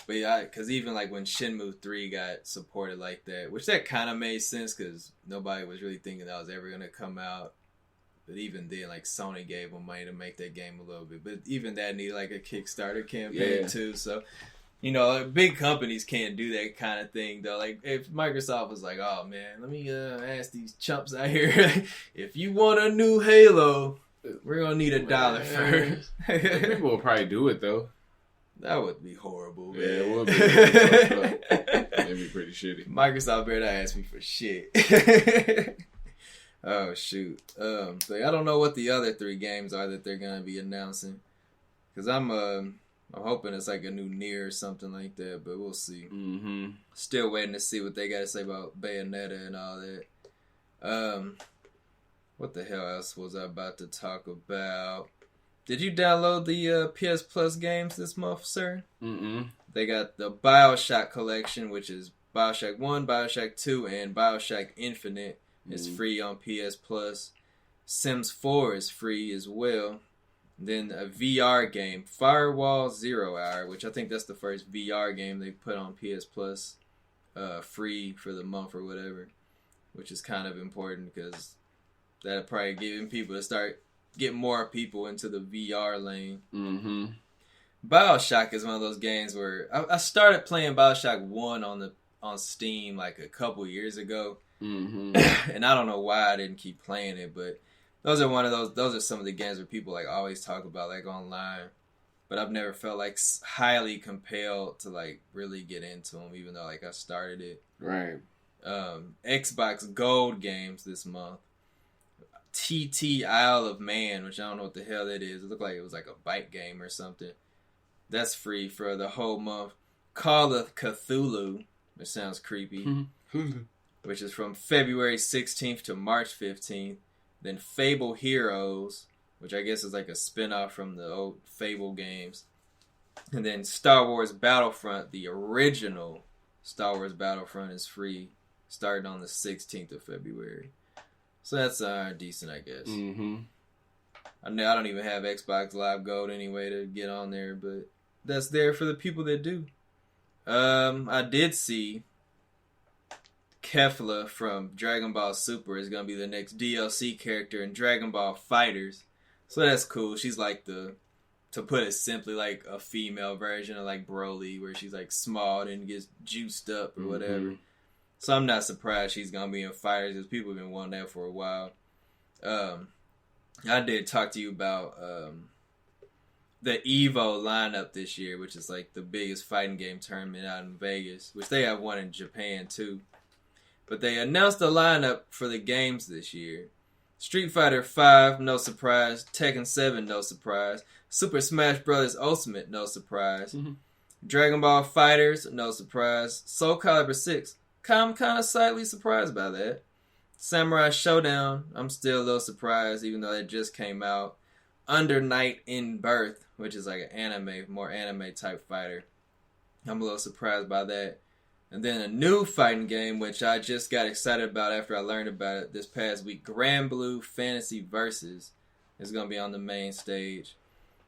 But yeah, because even like when Shenmue 3 got supported like that, which that kind of made sense because nobody was really thinking that was ever going to come out. But even then, like, Sony gave them money to make that game a little bit. But even that needed, like, a Kickstarter campaign, too. So, like, big companies can't do that kind of thing, though. Like, if Microsoft was like, oh, man, let me ask these chumps out here, if you want a new Halo, we're going to need $1 first. People will probably do it, though. That would be horrible, man. Yeah, it would be. That'd be pretty shitty. Microsoft better not ask me for shit. Oh, shoot. But I don't know what the other 3 games are that they're going to be announcing. Because I'm hoping it's like a new Nier or something like that, but we'll see. Mm-hmm. Still waiting to see what they got to say about Bayonetta and all that. What the hell else was I about to talk about? Did you download the PS Plus games this month, sir? Mm-mm. They got the BioShock collection, which is BioShock 1, BioShock 2, and BioShock Infinite. It's free on PS Plus. Sims 4 is free as well. Then a VR game, Firewall 0 Hour, which I think that's the first VR game they put on PS Plus, free for the month or whatever, which is kind of important because that'll probably give people to get more people into the VR lane. Mm-hmm. BioShock is one of those games where I started playing BioShock 1 on Steam like a couple years ago. Mm-hmm. And I don't know why I didn't keep playing it, but those are some of the games where people like always talk about like online, but I've never felt like highly compelled to like really get into them, even though like I started it. Right. Xbox Gold games this month. TT Isle of Man, which I don't know what the hell that is. It looked like it was like a bike game or something. That's free for the whole month. Call of Cthulhu, which sounds creepy. Which is from February 16th to March 15th. Then Fable Heroes, which I guess is like a spinoff from the old Fable games. And then Star Wars Battlefront, the original Star Wars Battlefront is free, starting on the 16th of February. So that's decent, I guess. Mm-hmm. I don't even have Xbox Live Gold anyway to get on there, but that's there for the people that do. I did see Kefla from Dragon Ball Super is going to be the next DLC character in Dragon Ball FighterZ. So that's cool. She's like to put it simply, like a female version of like Broly, where she's like small and gets juiced up or whatever. So I'm not surprised she's gonna be in fighters because people have been wanting that for a while. I did talk to you about the Evo lineup this year, which is like the biggest fighting game tournament out in Vegas, which they have one in Japan too. But they announced the lineup for the games this year. Street Fighter V, no surprise. Tekken 7, no surprise. Super Smash Bros. Ultimate, no surprise. Mm-hmm. Dragon Ball FighterZ, no surprise. Soul Calibur 6, I'm kind of slightly surprised by that. Samurai Showdown, I'm still a little surprised, even though that just came out. Under Night in Birth, which is like an more anime type fighter. I'm a little surprised by that. And then a new fighting game, which I just got excited about after I learned about it this past week. Grand Blue Fantasy Versus is going to be on the main stage.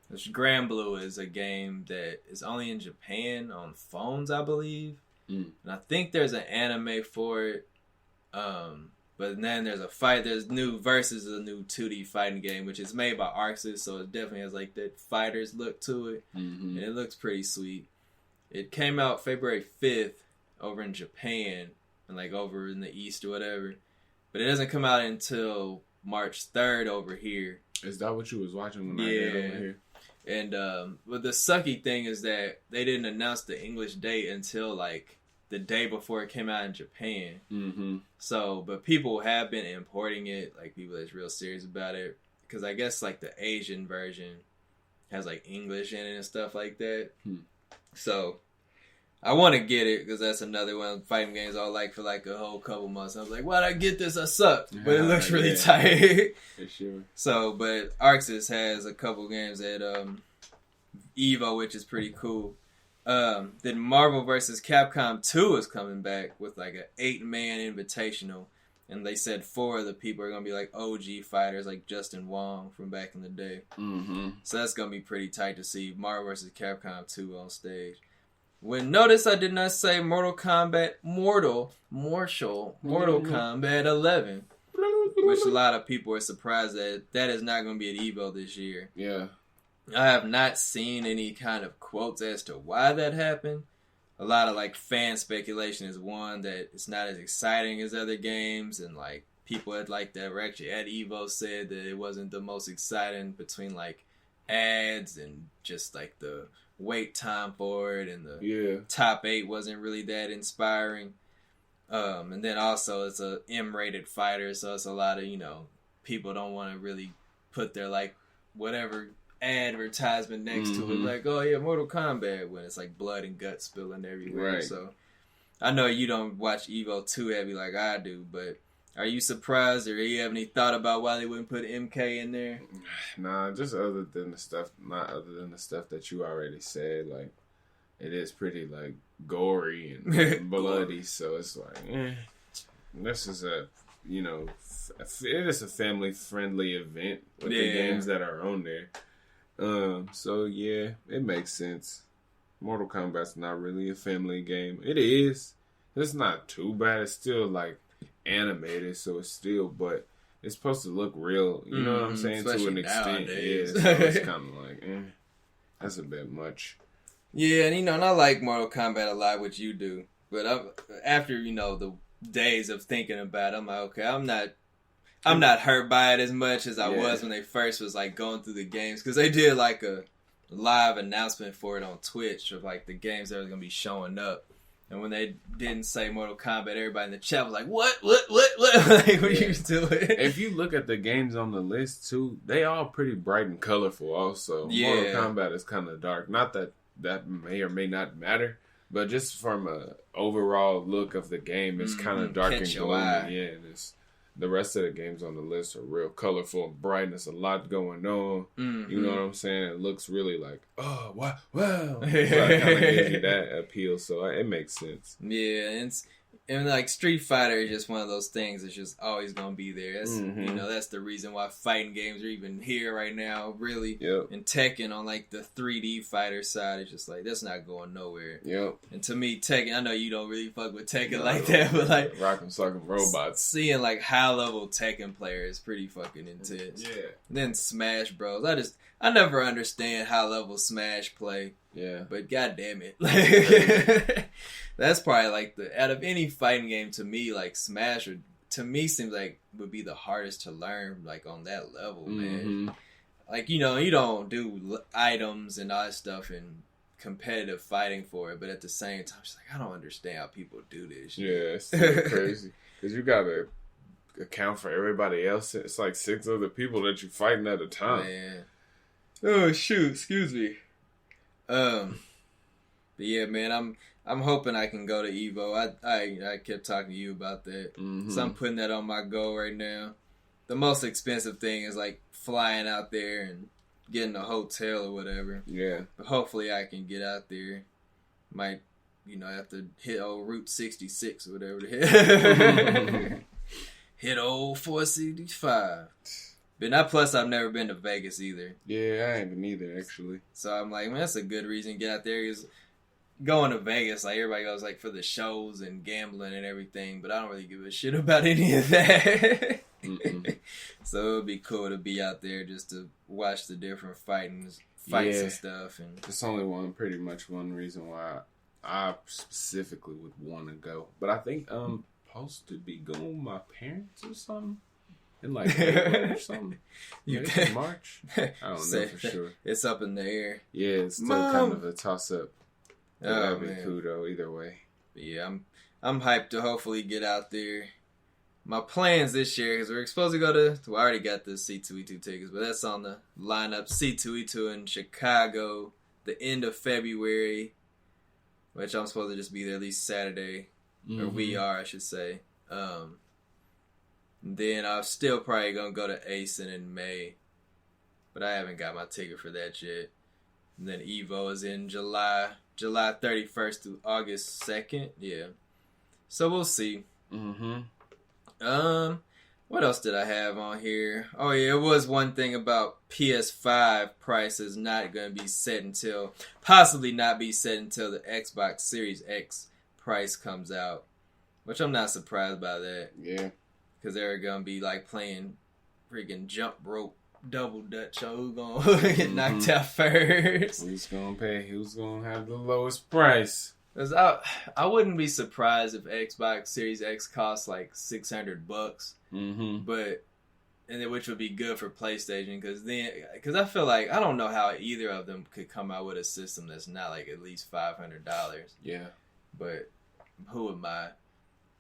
Which Grand Blue is a game that is only in Japan on phones, I believe. And I think there's an anime for it. But then there's new Versus, a new 2D fighting game, which is made by ArcSys, so it definitely has like that fighters look to it. Mm-hmm. And it looks pretty sweet. It came out February 5th over in Japan, and like over in the East or whatever. But it doesn't come out until March 3rd over here. Is that what you was watching when I did over here? And but the sucky thing is that they didn't announce the English date until like the day before it came out in Japan. Mm-hmm. So, but people have been importing it, like people that's real serious about it, because I guess like the Asian version has like English in it and stuff like that. So I want to get it because that's another one of the fighting games I like for like a whole couple months. I was like, why'd I get this? I suck. But it looks really tight. For sure. So, but ArcSys has a couple games at Evo, which is pretty cool. Then Marvel vs. Capcom 2 is coming back with like an 8-man invitational. And they said 4 of the people are going to be like OG fighters like Justin Wong from back in the day. Mm-hmm. So that's going to be pretty tight to see Marvel vs. Capcom 2 on stage. Notice I did not say Mortal Kombat Mortal Kombat 11. Which a lot of people are surprised that is not going to be at Evo this year. Yeah. I have not seen any kind of quotes as to why that happened. A lot of like fan speculation is one that it's not as exciting as other games, and like people that were actually at Evo said that it wasn't the most exciting between like ads and just like the wait time for it, and the top 8 wasn't really that inspiring. And then also it's a M-rated fighter, so it's a lot of, people don't want to really put their like whatever advertisement next to it, like, oh yeah, Mortal Kombat, when it's like blood and guts spilling everywhere. Right. So I know you don't watch Evo too heavy like I do, but are you surprised, or do you have any thought about why they wouldn't put MK in there? Nah, just not other than the stuff that you already said. Like, it is pretty like gory and bloody, so it's like, this is it is a family friendly event with the games that are on there. So yeah, it makes sense. Mortal Kombat's not really a family game. It is. It's not too bad. It's still like animated, so it's still, but it's supposed to look real. You know what I'm saying? Especially to an extent, nowadays. So it's kind of like, that's a bit much. Yeah, and I like Mortal Kombat a lot, which you do. But after the days of thinking about it, I'm like, okay, I'm not hurt by it as much as I was when they first was like going through the games, because they did like a live announcement for it on Twitch of like the games that were going to be showing up. And when they didn't say Mortal Kombat, everybody in the chat was like, what? Like, what are you doing? If you look at the games on the list too, they all pretty bright and colorful also. Yeah. Mortal Kombat is kind of dark. Not that may or may not matter, but just from a overall look of the game, it's kind of dark and gloomy. Yeah, the rest of the games on the list are real colorful and bright. There's a lot going on. Mm-hmm. You know what I'm saying? It looks really like, oh, wow. So it kind of gives you that appeal, so it makes sense. Yeah, and like Street Fighter is just one of those things that's just always going to be there. That's, that's the reason why fighting games are even here right now, really. Yep. And Tekken on like the 3D fighter side is just like, that's not going nowhere. Yep. And to me, Tekken, I know you don't really fuck with Tekken like that, but like Rock'em Sock'em Robots. Seeing like high level Tekken players is pretty fucking intense. Yeah. And then Smash Bros. I never understand high level Smash play. Yeah. But goddamn it, that's probably like out of any fighting game to me, like Smash would, to me seems like would be the hardest to learn, like on that level, man. Like, you don't do items and all that stuff in competitive fighting for it, but at the same time, it's like, I don't understand how people do this. Yeah, it's crazy. Because you got to account for everybody else. It's like 6 other people that you're fighting at a time. Man. Oh, shoot. Excuse me. But yeah, man, I'm hoping I can go to Evo. I kept talking to you about that. So I'm putting that on my goal right now. The most expensive thing is like flying out there and getting a hotel or whatever. Yeah. But hopefully I can get out there. Might, have to hit old Route 66 or whatever the hell. Hit old 465. But not plus I've never been to Vegas either. Yeah, I haven't either, actually. So I'm like, man, that's a good reason to get out there. Because going to Vegas, like, everybody goes, like, for the shows and gambling and everything. But I don't really give a shit about any of that. So it would be cool to be out there just to watch the different fights and stuff. And it's only pretty much one reason why I specifically would want to go. But I think I'm supposed to be going with my parents or something. In like April or something. Maybe in March. I don't know for sure. It's up in the air. Yeah, it's still kind of a toss up. That'd be cool though, either way. But yeah, I'm hyped to hopefully get out there. My plans this year, because we're supposed to go to, I already got the C2E2 tickets, but that's on the lineup. C2E2 in Chicago, the end of February, which I'm supposed to just be there at least Saturday, or we are, I should say. Then I'm still probably going to go to ACEN in May, but I haven't got my ticket for that yet. And then Evo is in July 31st through August 2nd. Yeah. So we'll see. What else did I have on here? Oh yeah, it was one thing about PS5 prices not going to be set until, possibly not be set until the Xbox Series X price comes out, which I'm not surprised by that. Yeah. Because they're going to be like playing freaking jump rope double dutch on who's going to get knocked out first. Who's going to pay? Who's going to have the lowest price? Because I wouldn't be surprised if Xbox Series X costs like $600, but which would be good for PlayStation. Because I feel like I don't know how either of them could come out with a system that's not like at least $500. Yeah, but who am I?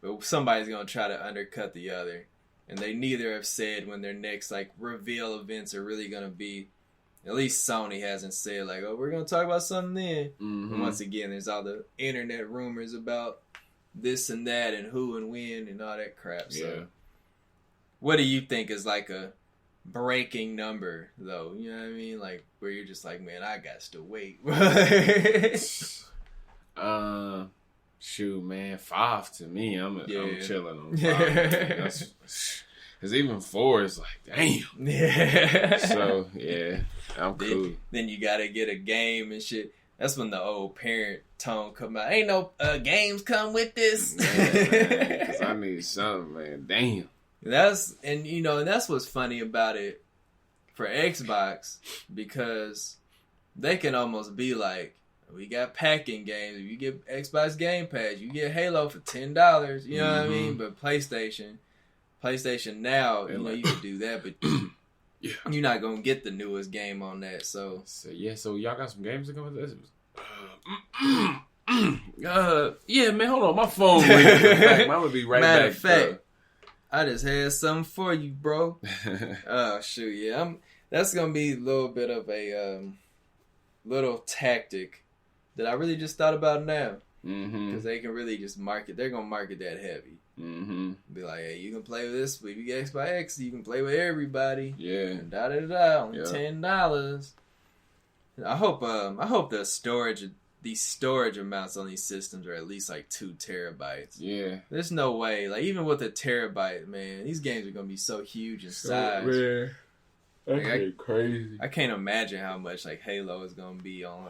But somebody's gonna try to undercut the other, and they neither have said when their next like reveal events are really gonna be. At least Sony hasn't said like, "Oh, we're gonna talk about something then." And once again, there's all the internet rumors about this and that and who and when and all that crap. So, what do you think is like a breaking number, though? You know what I mean? Like where you're just like, man, I got to wait. Shoot, man, 5 to me. I'm chilling on 5. Because even 4 is like, damn. Yeah. So, yeah, I'm cool. Then you got to get a game and shit. That's when the old parent tone come out. Ain't no games come with this. Because I need something, man. Damn. And that's what's funny about it for Xbox, because they can almost be like, we got packing games. If you get Xbox Game Pass, you get Halo for $10. You know what I mean? But PlayStation now, you can do that, but you're not gonna get the newest game on that. So y'all got some games to come with this? Yeah, man, hold on, my phone ringing. I'm gonna be right back. Matter of fact, I just had something for you, bro. Oh shoot, yeah, that's gonna be a little bit of a little tactic that I really just thought about now, because they can really just market. They're gonna market that heavy. Be like, hey, you can play with this. If you get Xbox X, you can play with everybody. Yeah. And only $10. I hope these storage amounts on these systems are at least like 2 terabytes. Yeah. There's no way. Like even with a terabyte, man, these games are gonna be so huge in size. Man. That's crazy. I can't imagine how much like Halo is gonna be on.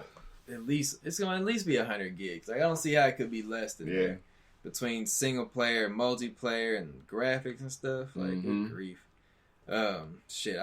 It's gonna at least be 100 gigs. Like I don't see how it could be less than that. Between single player, multiplayer, and graphics and stuff. Like good grief. Shit,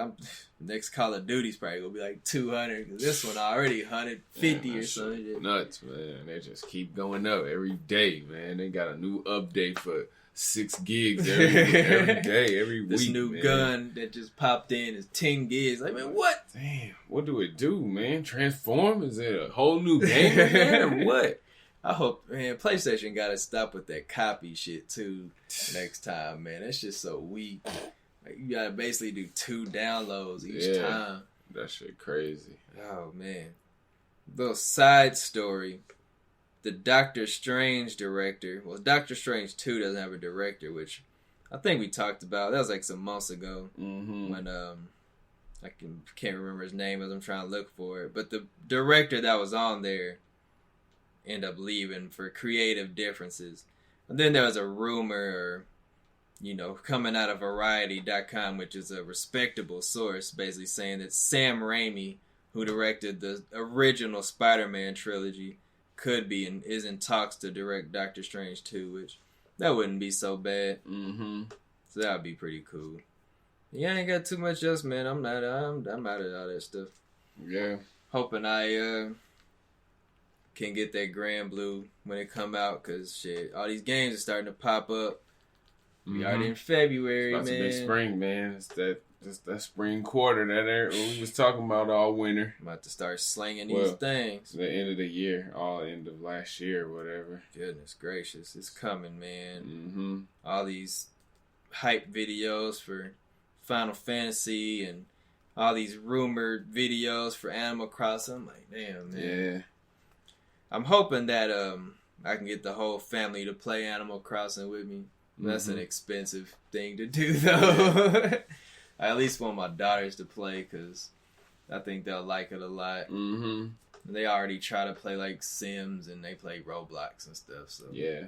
next Call of Duty's probably gonna be like 200. Cause this one already 150 or something. Nuts, man. They just keep going up every day, man. They got a new update for 6 gigs every day, every week. This new gun that just popped in is 10 gigs. Like, man, what? Damn, what do it do, man? Transform? Is it a whole new game again, or what? I hope, man, PlayStation gotta stop with that copy shit too next time, man. That's just so weak. Like, you gotta basically do 2 downloads each time. That shit crazy. Oh, man. Little side story. The Doctor Strange director. Well, Doctor Strange 2 doesn't have a director, which I think we talked about. That was like some months ago. Mm-hmm. When, I can't remember his name as I'm trying to look for it. But the director that was on there ended up leaving for creative differences. And then there was a rumor, coming out of Variety.com, which is a respectable source, basically saying that Sam Raimi, who directed the original Spider-Man trilogy, could be and is in talks to direct Doctor Strange 2, which that wouldn't be so bad. Mm-hmm. So that would be pretty cool. Yeah, I ain't got too much else, man. I'm out of all that stuff. Yeah. Hoping I can get that Grand Blue when it come out, because shit, all these games are starting to pop up. We already in February, it's man. It's spring, man. It's that spring quarter that we was talking about all winter. I'm about to start slinging these things. The end of the year, all end of last year, whatever. Goodness gracious, it's coming, man. Mm-hmm. All these hype videos for Final Fantasy and all these rumored videos for Animal Crossing. I'm like, damn, man. Yeah. I'm hoping that I can get the whole family to play Animal Crossing with me. That's an expensive thing to do, though. I at least want my daughters to play, because I think they'll like it a lot. Mm-hmm. They already try to play like Sims, and they play Roblox and stuff. So yeah.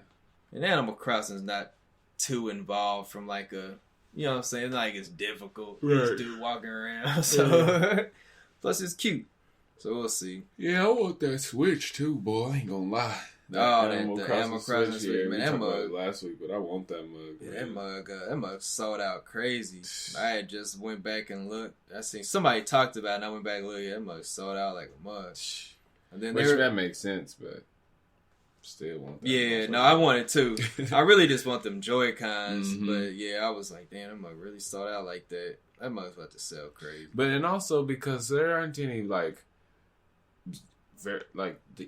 And Animal Crossing is not too involved from like a, you know what I'm saying? Like it's difficult. Right. This dude walking around. So plus it's cute. So we'll see. Yeah, I want that Switch too, boy. I ain't gonna lie. The Animal Crossing Switch, man. That mug last week, but I want that mug. Yeah, that mug sold out crazy. I had just went back and looked. I seen somebody talked about it, and I went back and looked. Yeah, that mug sold out like a mug. And then that makes sense, but still want that. Yeah, no, I want it too. I really just want them Joy-Cons, but yeah, I was like, damn, that mug really sold out like that. That mug's about to sell crazy. But and also because there aren't any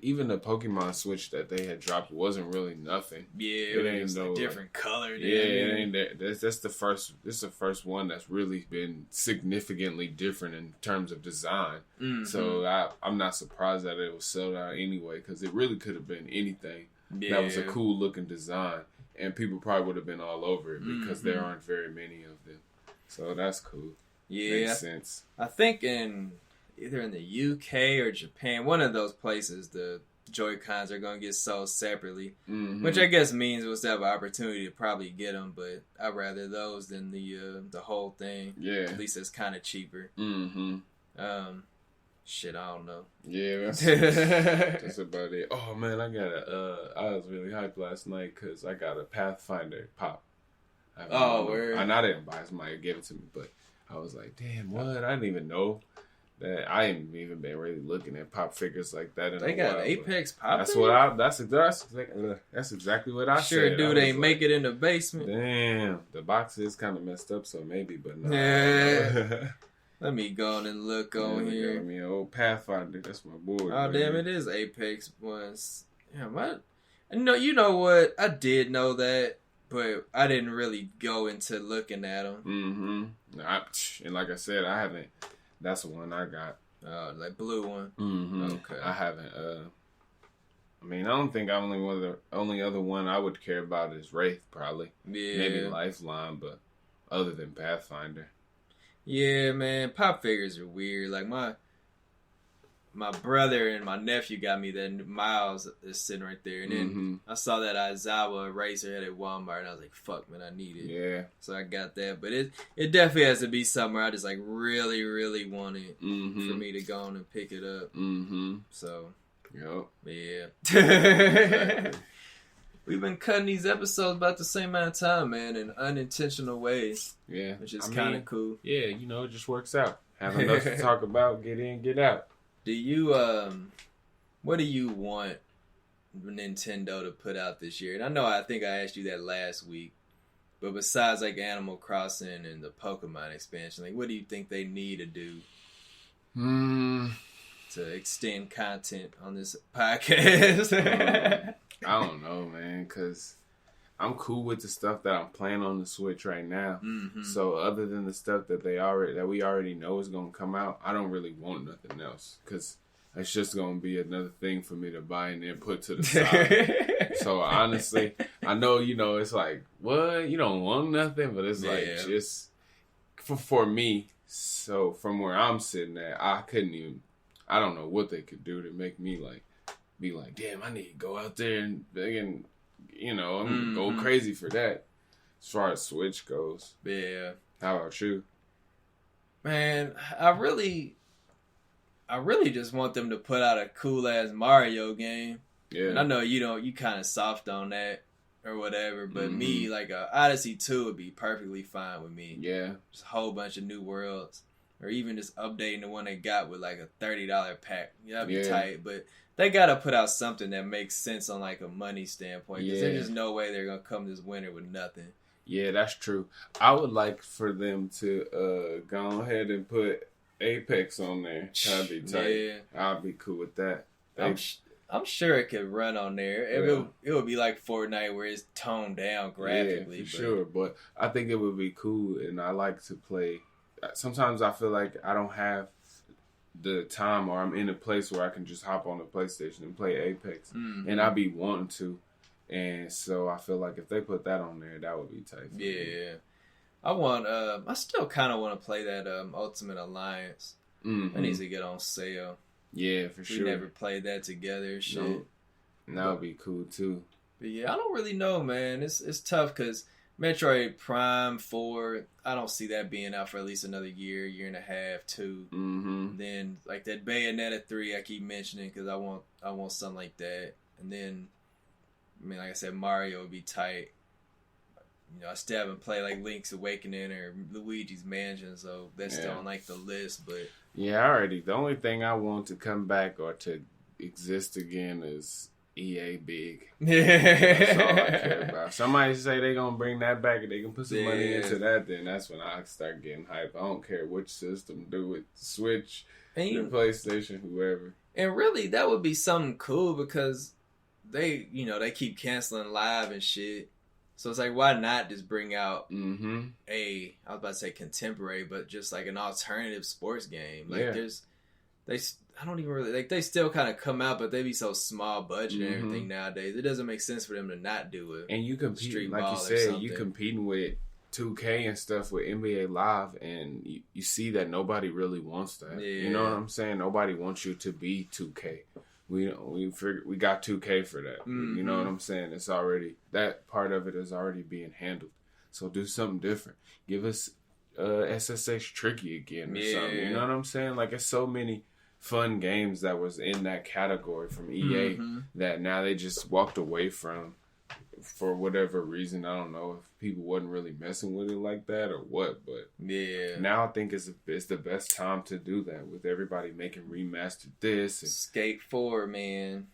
even the Pokemon Switch that they had dropped wasn't really nothing. Yeah, it was a different color. Yeah, it ain't that. That's the first. This is the first one that's really been significantly different in terms of design. Mm-hmm. So I'm not surprised that it was sold out anyway, because it really could have been anything that was a cool looking design, and people probably would have been all over it because there aren't very many of them. So that's cool. Yeah, makes sense. I think either in the UK or Japan, one of those places, the Joy-Cons are going to get sold separately, which I guess means we'll still have an opportunity to probably get them, but I'd rather those than the whole thing. Yeah. At least it's kind of cheaper. Mm-hmm. Shit, I don't know. Yeah, that's about it. Oh, man, I was really hyped last night because I got a Pathfinder pop. Word. And I didn't buy it. Somebody gave it to me, but I was like, damn, what? I didn't even know. That I ain't even been really looking at pop figures like that in a while. They got an Apex pop. That's exactly what I sure said. Dude ain't make it in the basement. Damn, the box is kind of messed up, so maybe, but no. Yeah. Let me go on and look on here. I mean, old Pathfinder, that's my boy. Oh, damn, it is Apex ones. Damn, you know what? I did know that, but I didn't really go into looking at them. Mm-hmm. And like I said, I haven't. That's the one I got. Like blue one. Mm-hmm. Okay. I haven't. I mean, I don't think the only other one I would care about is Wraith, probably. Yeah. Maybe Lifeline, but other than Pathfinder. Yeah, man. Pop figures are weird. Like my brother and my nephew got me that Miles is sitting right there, and then I saw that Aizawa Eraserhead at Walmart, and I was like, "Fuck, man, I need it." Yeah, so I got that, but it definitely has to be somewhere I just like really, really want it for me to go on and pick it up. So, yeah. Exactly. we've been cutting these episodes about the same amount of time, man, in unintentional ways. Yeah. Which is kind of cool. Yeah, you know, it just works out. Have enough to talk about, get in, get out. Do you, what do you want Nintendo to put out this year? And I think I asked you that last week. But besides, like, Animal Crossing and the Pokemon expansion, like, what do you think they need to do to extend content on this podcast? I don't know, man, because I'm cool with the stuff that I'm playing on the Switch right now. Mm-hmm. So other than the stuff that we already know is going to come out, I don't really want nothing else, because it's just going to be another thing for me to buy and then put to the side. So honestly, I know, you know, it's like, what? You don't want nothing? But it's like, just for me. So from where I'm sitting at, I don't know what they could do to make me like, be like, damn, I need to go out there and, you know, I'm going to go crazy for that. As far as Switch goes. Yeah. How about you? Man, I really just want them to put out a cool ass Mario game. Yeah. And I know you kind of soft on that or whatever, but me, like Odyssey 2 would be perfectly fine with me. Yeah. Just a whole bunch of new worlds. Or even just updating the one they got with like a $30 pack. That'd be tight. But they gotta put out something that makes sense on like a money standpoint. Because there's just no way they're gonna come this winter with nothing. Yeah, that's true. I would like for them to go ahead and put Apex on there. That'd be tight. Yeah. I'd be cool with that. I'm sure it could run on there. It would be like Fortnite where it's toned down graphically. Yeah, for sure. But I think it would be cool, and I like to play. Sometimes I feel like I don't have the time, or I'm in a place where I can just hop on the PlayStation and play Apex, and I be wanting to. And so I feel like if they put that on there, that would be tight. Yeah. I still kind of want to play that Ultimate Alliance. That needs to get on sale. Yeah, for sure. We never played that together. Shit. No. That would be cool too. But yeah, I don't really know, man. It's tough because Metroid Prime 4, I don't see that being out for at least another year and a half, too. Then like that Bayonetta 3, I keep mentioning because I want something like that. And then, I mean, like I said, Mario would be tight. You know, I still haven't played like Link's Awakening or Luigi's Mansion, so that's still on like the list. But yeah, the only thing I want to come back or to exist again is EA big. That's all I care about. Somebody say they gonna bring that back and they can put some money into that, then that's when I start getting hype. I don't care which system do it, Switch, the PlayStation, whoever. And really, that would be something cool because they keep canceling live and shit. So it's like, why not just bring out I was about to say contemporary, but just like an alternative sports game. Like I don't even really, like they still kind of come out, but they be so small budget and everything nowadays. It doesn't make sense for them to not do it. And you compete, like you said, you competing with 2K and stuff with NBA Live, and you see that nobody really wants that. Yeah. You know what I'm saying? Nobody wants you to be 2K. We got 2K for that. You know what I'm saying? It's already, that part of it is already being handled. So do something different. Give us SSX Tricky again or something. You know what I'm saying? Like, it's so many fun games that was in that category from EA that now they just walked away from for whatever reason. I don't know if people wasn't really messing with it like that or what, but now I think it's the best time to do that with everybody making remastered this. And Skate 4, man.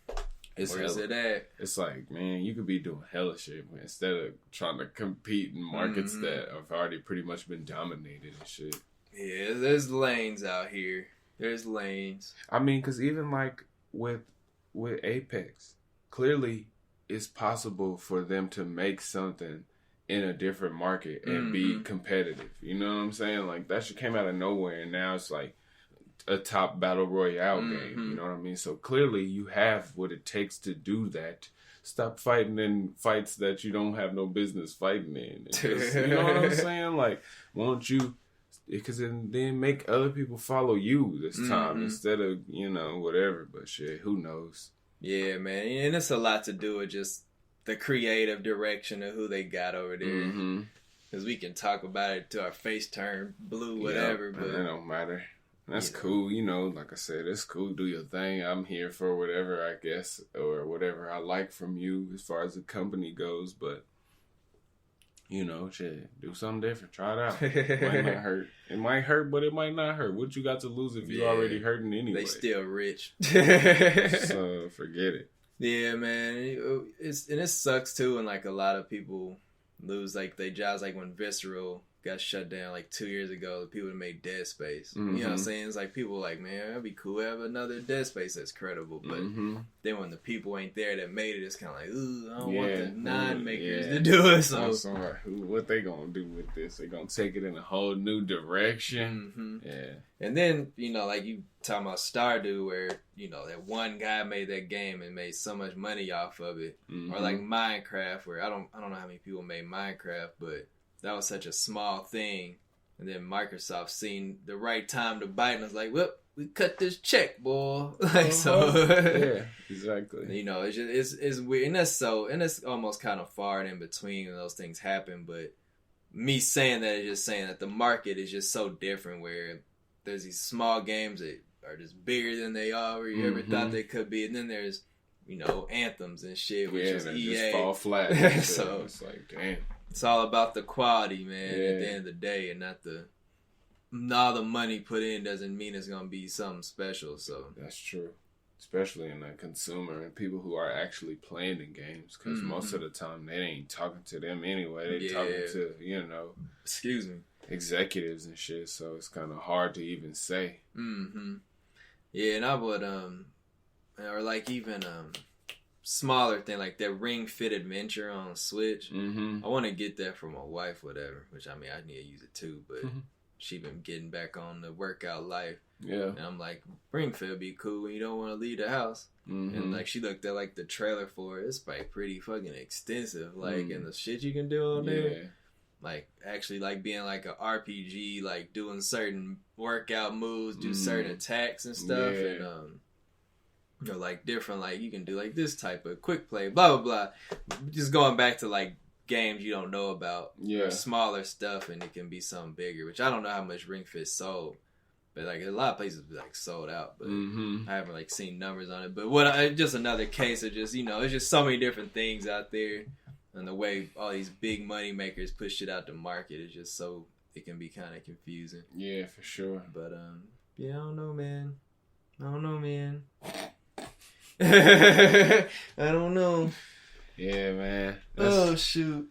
Where's it at? It's like, man, you could be doing hella shit instead of trying to compete in markets that have already pretty much been dominated and shit. Yeah, there's lanes out here. There's lanes. I mean, because even like with Apex, clearly it's possible for them to make something in a different market and be competitive. You know what I'm saying? Like, that shit came out of nowhere, and now it's like a top battle royale game. You know what I mean? So clearly you have what it takes to do that. Stop fighting in fights that you don't have no business fighting in. Just, you know what I'm saying? Like, won't you... Because then make other people follow you this time instead of, whatever. But shit, who knows? Yeah, man. And it's a lot to do with just the creative direction of who they got over there. Because we can talk about it till our face turn blue, whatever. But it don't matter. That's cool. You know, like I said, it's cool. Do your thing. I'm here for whatever, I guess, or whatever I like from you as far as the company goes. But, you know, shit, do something different. Try it out. It might not hurt. It might hurt, but it might not hurt. What you got to lose if you already hurting anyway? They still rich. So, forget it. Yeah, man. It sucks, too, when, like, a lot of people lose, like, their jobs. Like, when Visceral got shut down like 2 years ago, the people that made Dead Space. Mm-hmm. You know what I'm saying? It's like people like, man, that'd be cool to have another Dead Space that's credible. But then when the people ain't there that made it, it's kind of like, ooh, I don't want the non-makers to do it. So what they gonna do with this? They gonna take it in a whole new direction. Yeah. And then, you know, like you talking about Stardew, where, you know, that one guy made that game and made so much money off of it. Or like Minecraft, where I don't know how many people made Minecraft, but that was such a small thing. And then Microsoft seen the right time to bite and was like, well, we cut this check, boy. Like, so. Yeah, exactly. You know, it's just, it's weird. And it's almost kind of far and in between when those things happen. But me saying that is just saying that the market is just so different, where there's these small games that are just bigger than they are, or you ever thought they could be. And then there's, you know, anthems and shit, which is EA. Just fall flat. So it's like, damn. It's all about the quality, man, at the end of the day, and all the money put in doesn't mean it's going to be something special, so. That's true. Especially in the consumer and people who are actually playing the games, because most of the time they ain't talking to them anyway. They talking to, you know. Excuse me. Executives and shit, so it's kind of hard to even say. Yeah, and I would, or like even, smaller thing like that Ring Fit Adventure on Switch. I want to get that for my wife, whatever. Which I mean, I need to use it too, but she been getting back on the workout life. Yeah, and I'm like, Ring Fit would be cool when you don't want to leave the house. And like she looked at like the trailer for it. It's like pretty fucking extensive. Like and the shit you can do on there. Like actually like being like a RPG, like doing certain workout moves, do certain attacks and stuff, and you know, like different, like you can do like this type of quick play, blah, blah, blah. Just going back to like games you don't know about, smaller stuff, and it can be something bigger, which I don't know how much Ring Fit sold, but like a lot of places like sold out, but I haven't like seen numbers on it. But just another case of just, you know, it's just so many different things out there, and the way all these big money makers push shit out the market is just so, it can be kind of confusing. Yeah, for sure. But yeah, I don't know, man. I don't know. Yeah, man. Shoot.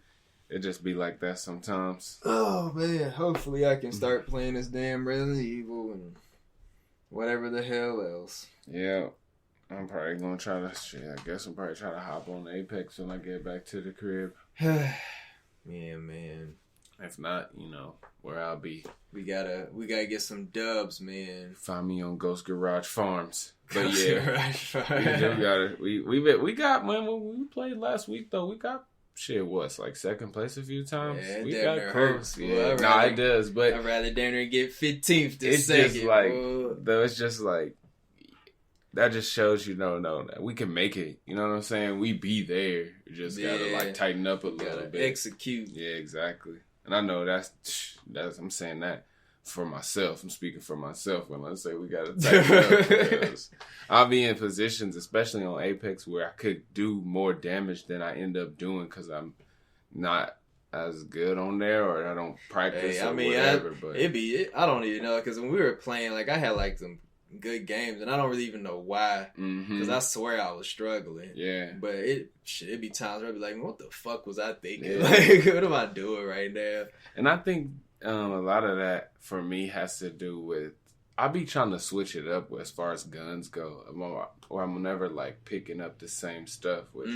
It just be like that sometimes. Oh, man. Hopefully I can start playing this damn Resident Evil and whatever the hell else. Yeah. I'm probably going to try to... I guess I'm probably trying to hop on Apex when I get back to the crib. Yeah, man. If not, you know, where I'll be. We gotta get some dubs, man. Find me on Ghost Garage Farms. But yeah, we got, man, when we played last week though, we got what's like second place a few times. Yeah, we got close. Yeah, well, it does, but I'd rather damn near get 15th than second. It's just like, though, it's just like, that just shows you that we can make it. You know what I'm saying? We be there. You just gotta like tighten up a little bit. Execute. Yeah, exactly. And I know that's I'm saying that for myself. I'm speaking for myself when I say we gotta tighten up, because I'll be in positions, especially on Apex, where I could do more damage than I end up doing because I'm not as good on there, or I don't practice or whatever. But I don't even know, because when we were playing, like I had like some good games, and I don't really even know why, because I swear I was struggling. Yeah, but it'd be times where I'd be like, what the fuck was I thinking? Like, what am I doing right now? And I think a lot of that for me has to do with, I be trying to switch it up as far as guns go, or I'm never like picking up the same stuff, which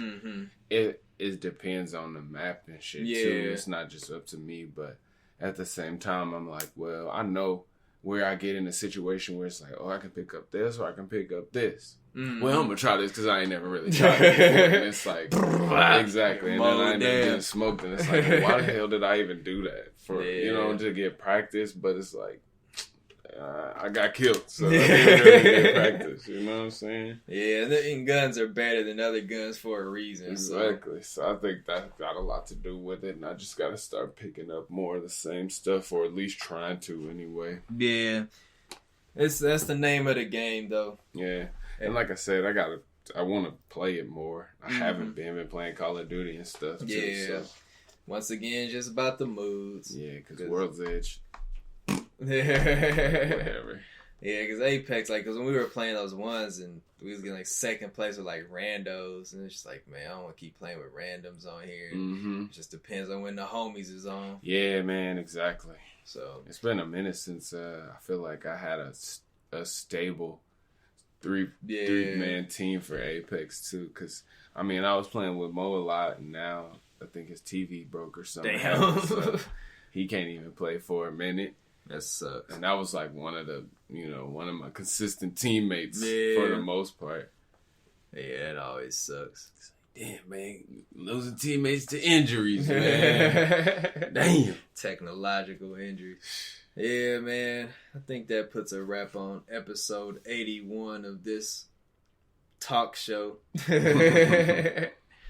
it depends on the map and shit too. It's not just up to me, but at the same time, I'm like, well, I know where I get in a situation where it's like, oh, I can pick up this or I can pick up this. Well, I'm going to try this because I ain't never really tried it before. And it's like, exactly. And then I end up getting smoked. And it's like, why the hell did I even do that? You know, to get practice. But it's like, I got killed. So I didn't really get practice. You know what I'm saying? Yeah, and guns are better than other guns for a reason. Exactly. So I think that got a lot to do with it. And I just got to start picking up more of the same stuff, or at least trying to anyway. Yeah. That's the name of the game, though. Yeah, and like I said, I want to play it more. I haven't been playing Call of Duty and stuff. Too, Yeah. So. Once again, just about the moods. Yeah, because World's Edge. Whatever. Yeah, because Apex, like, because when we were playing those ones and we was getting like second place with like randos, and it's just like, man, I don't want to keep playing with randoms on here. It just depends on when the homies is on. Yeah, man, exactly. So it's been a minute since I feel like I had a stable three-man team for Apex too. Because I mean, I was playing with Mo a lot, and now I think his TV broke or something. Damn. So he can't even play for a minute. That sucks. And that was like one of my consistent teammates for the most part. Yeah, it always sucks. It's like, damn, man, losing teammates to injuries, man. Damn. Technological injuries. Yeah, man. I think that puts a wrap on episode 81 of this talk show.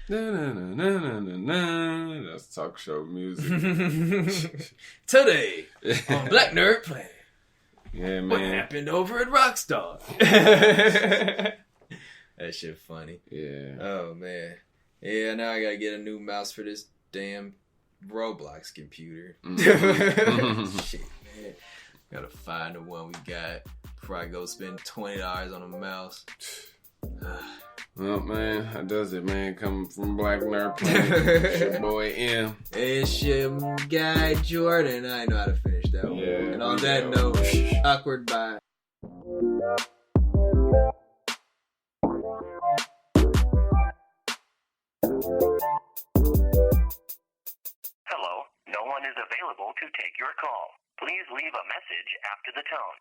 That's talk show music. Today on Black Nerd Planet. Yeah, man. What happened over at Rockstar? That shit funny. Yeah. Oh, man. Yeah, now I gotta get a new mouse for this damn Roblox computer. Shit, man. Gotta find the one we got before I go spend $20 on a mouse. Well, man, that does it, man. Coming from Black Nerd Planet, it's your boy M. It's your guy Jordan. I know how to finish that one. Yeah, and on that note, awkward bye. Hello, no one is available to take your call. Please leave a message after the tone.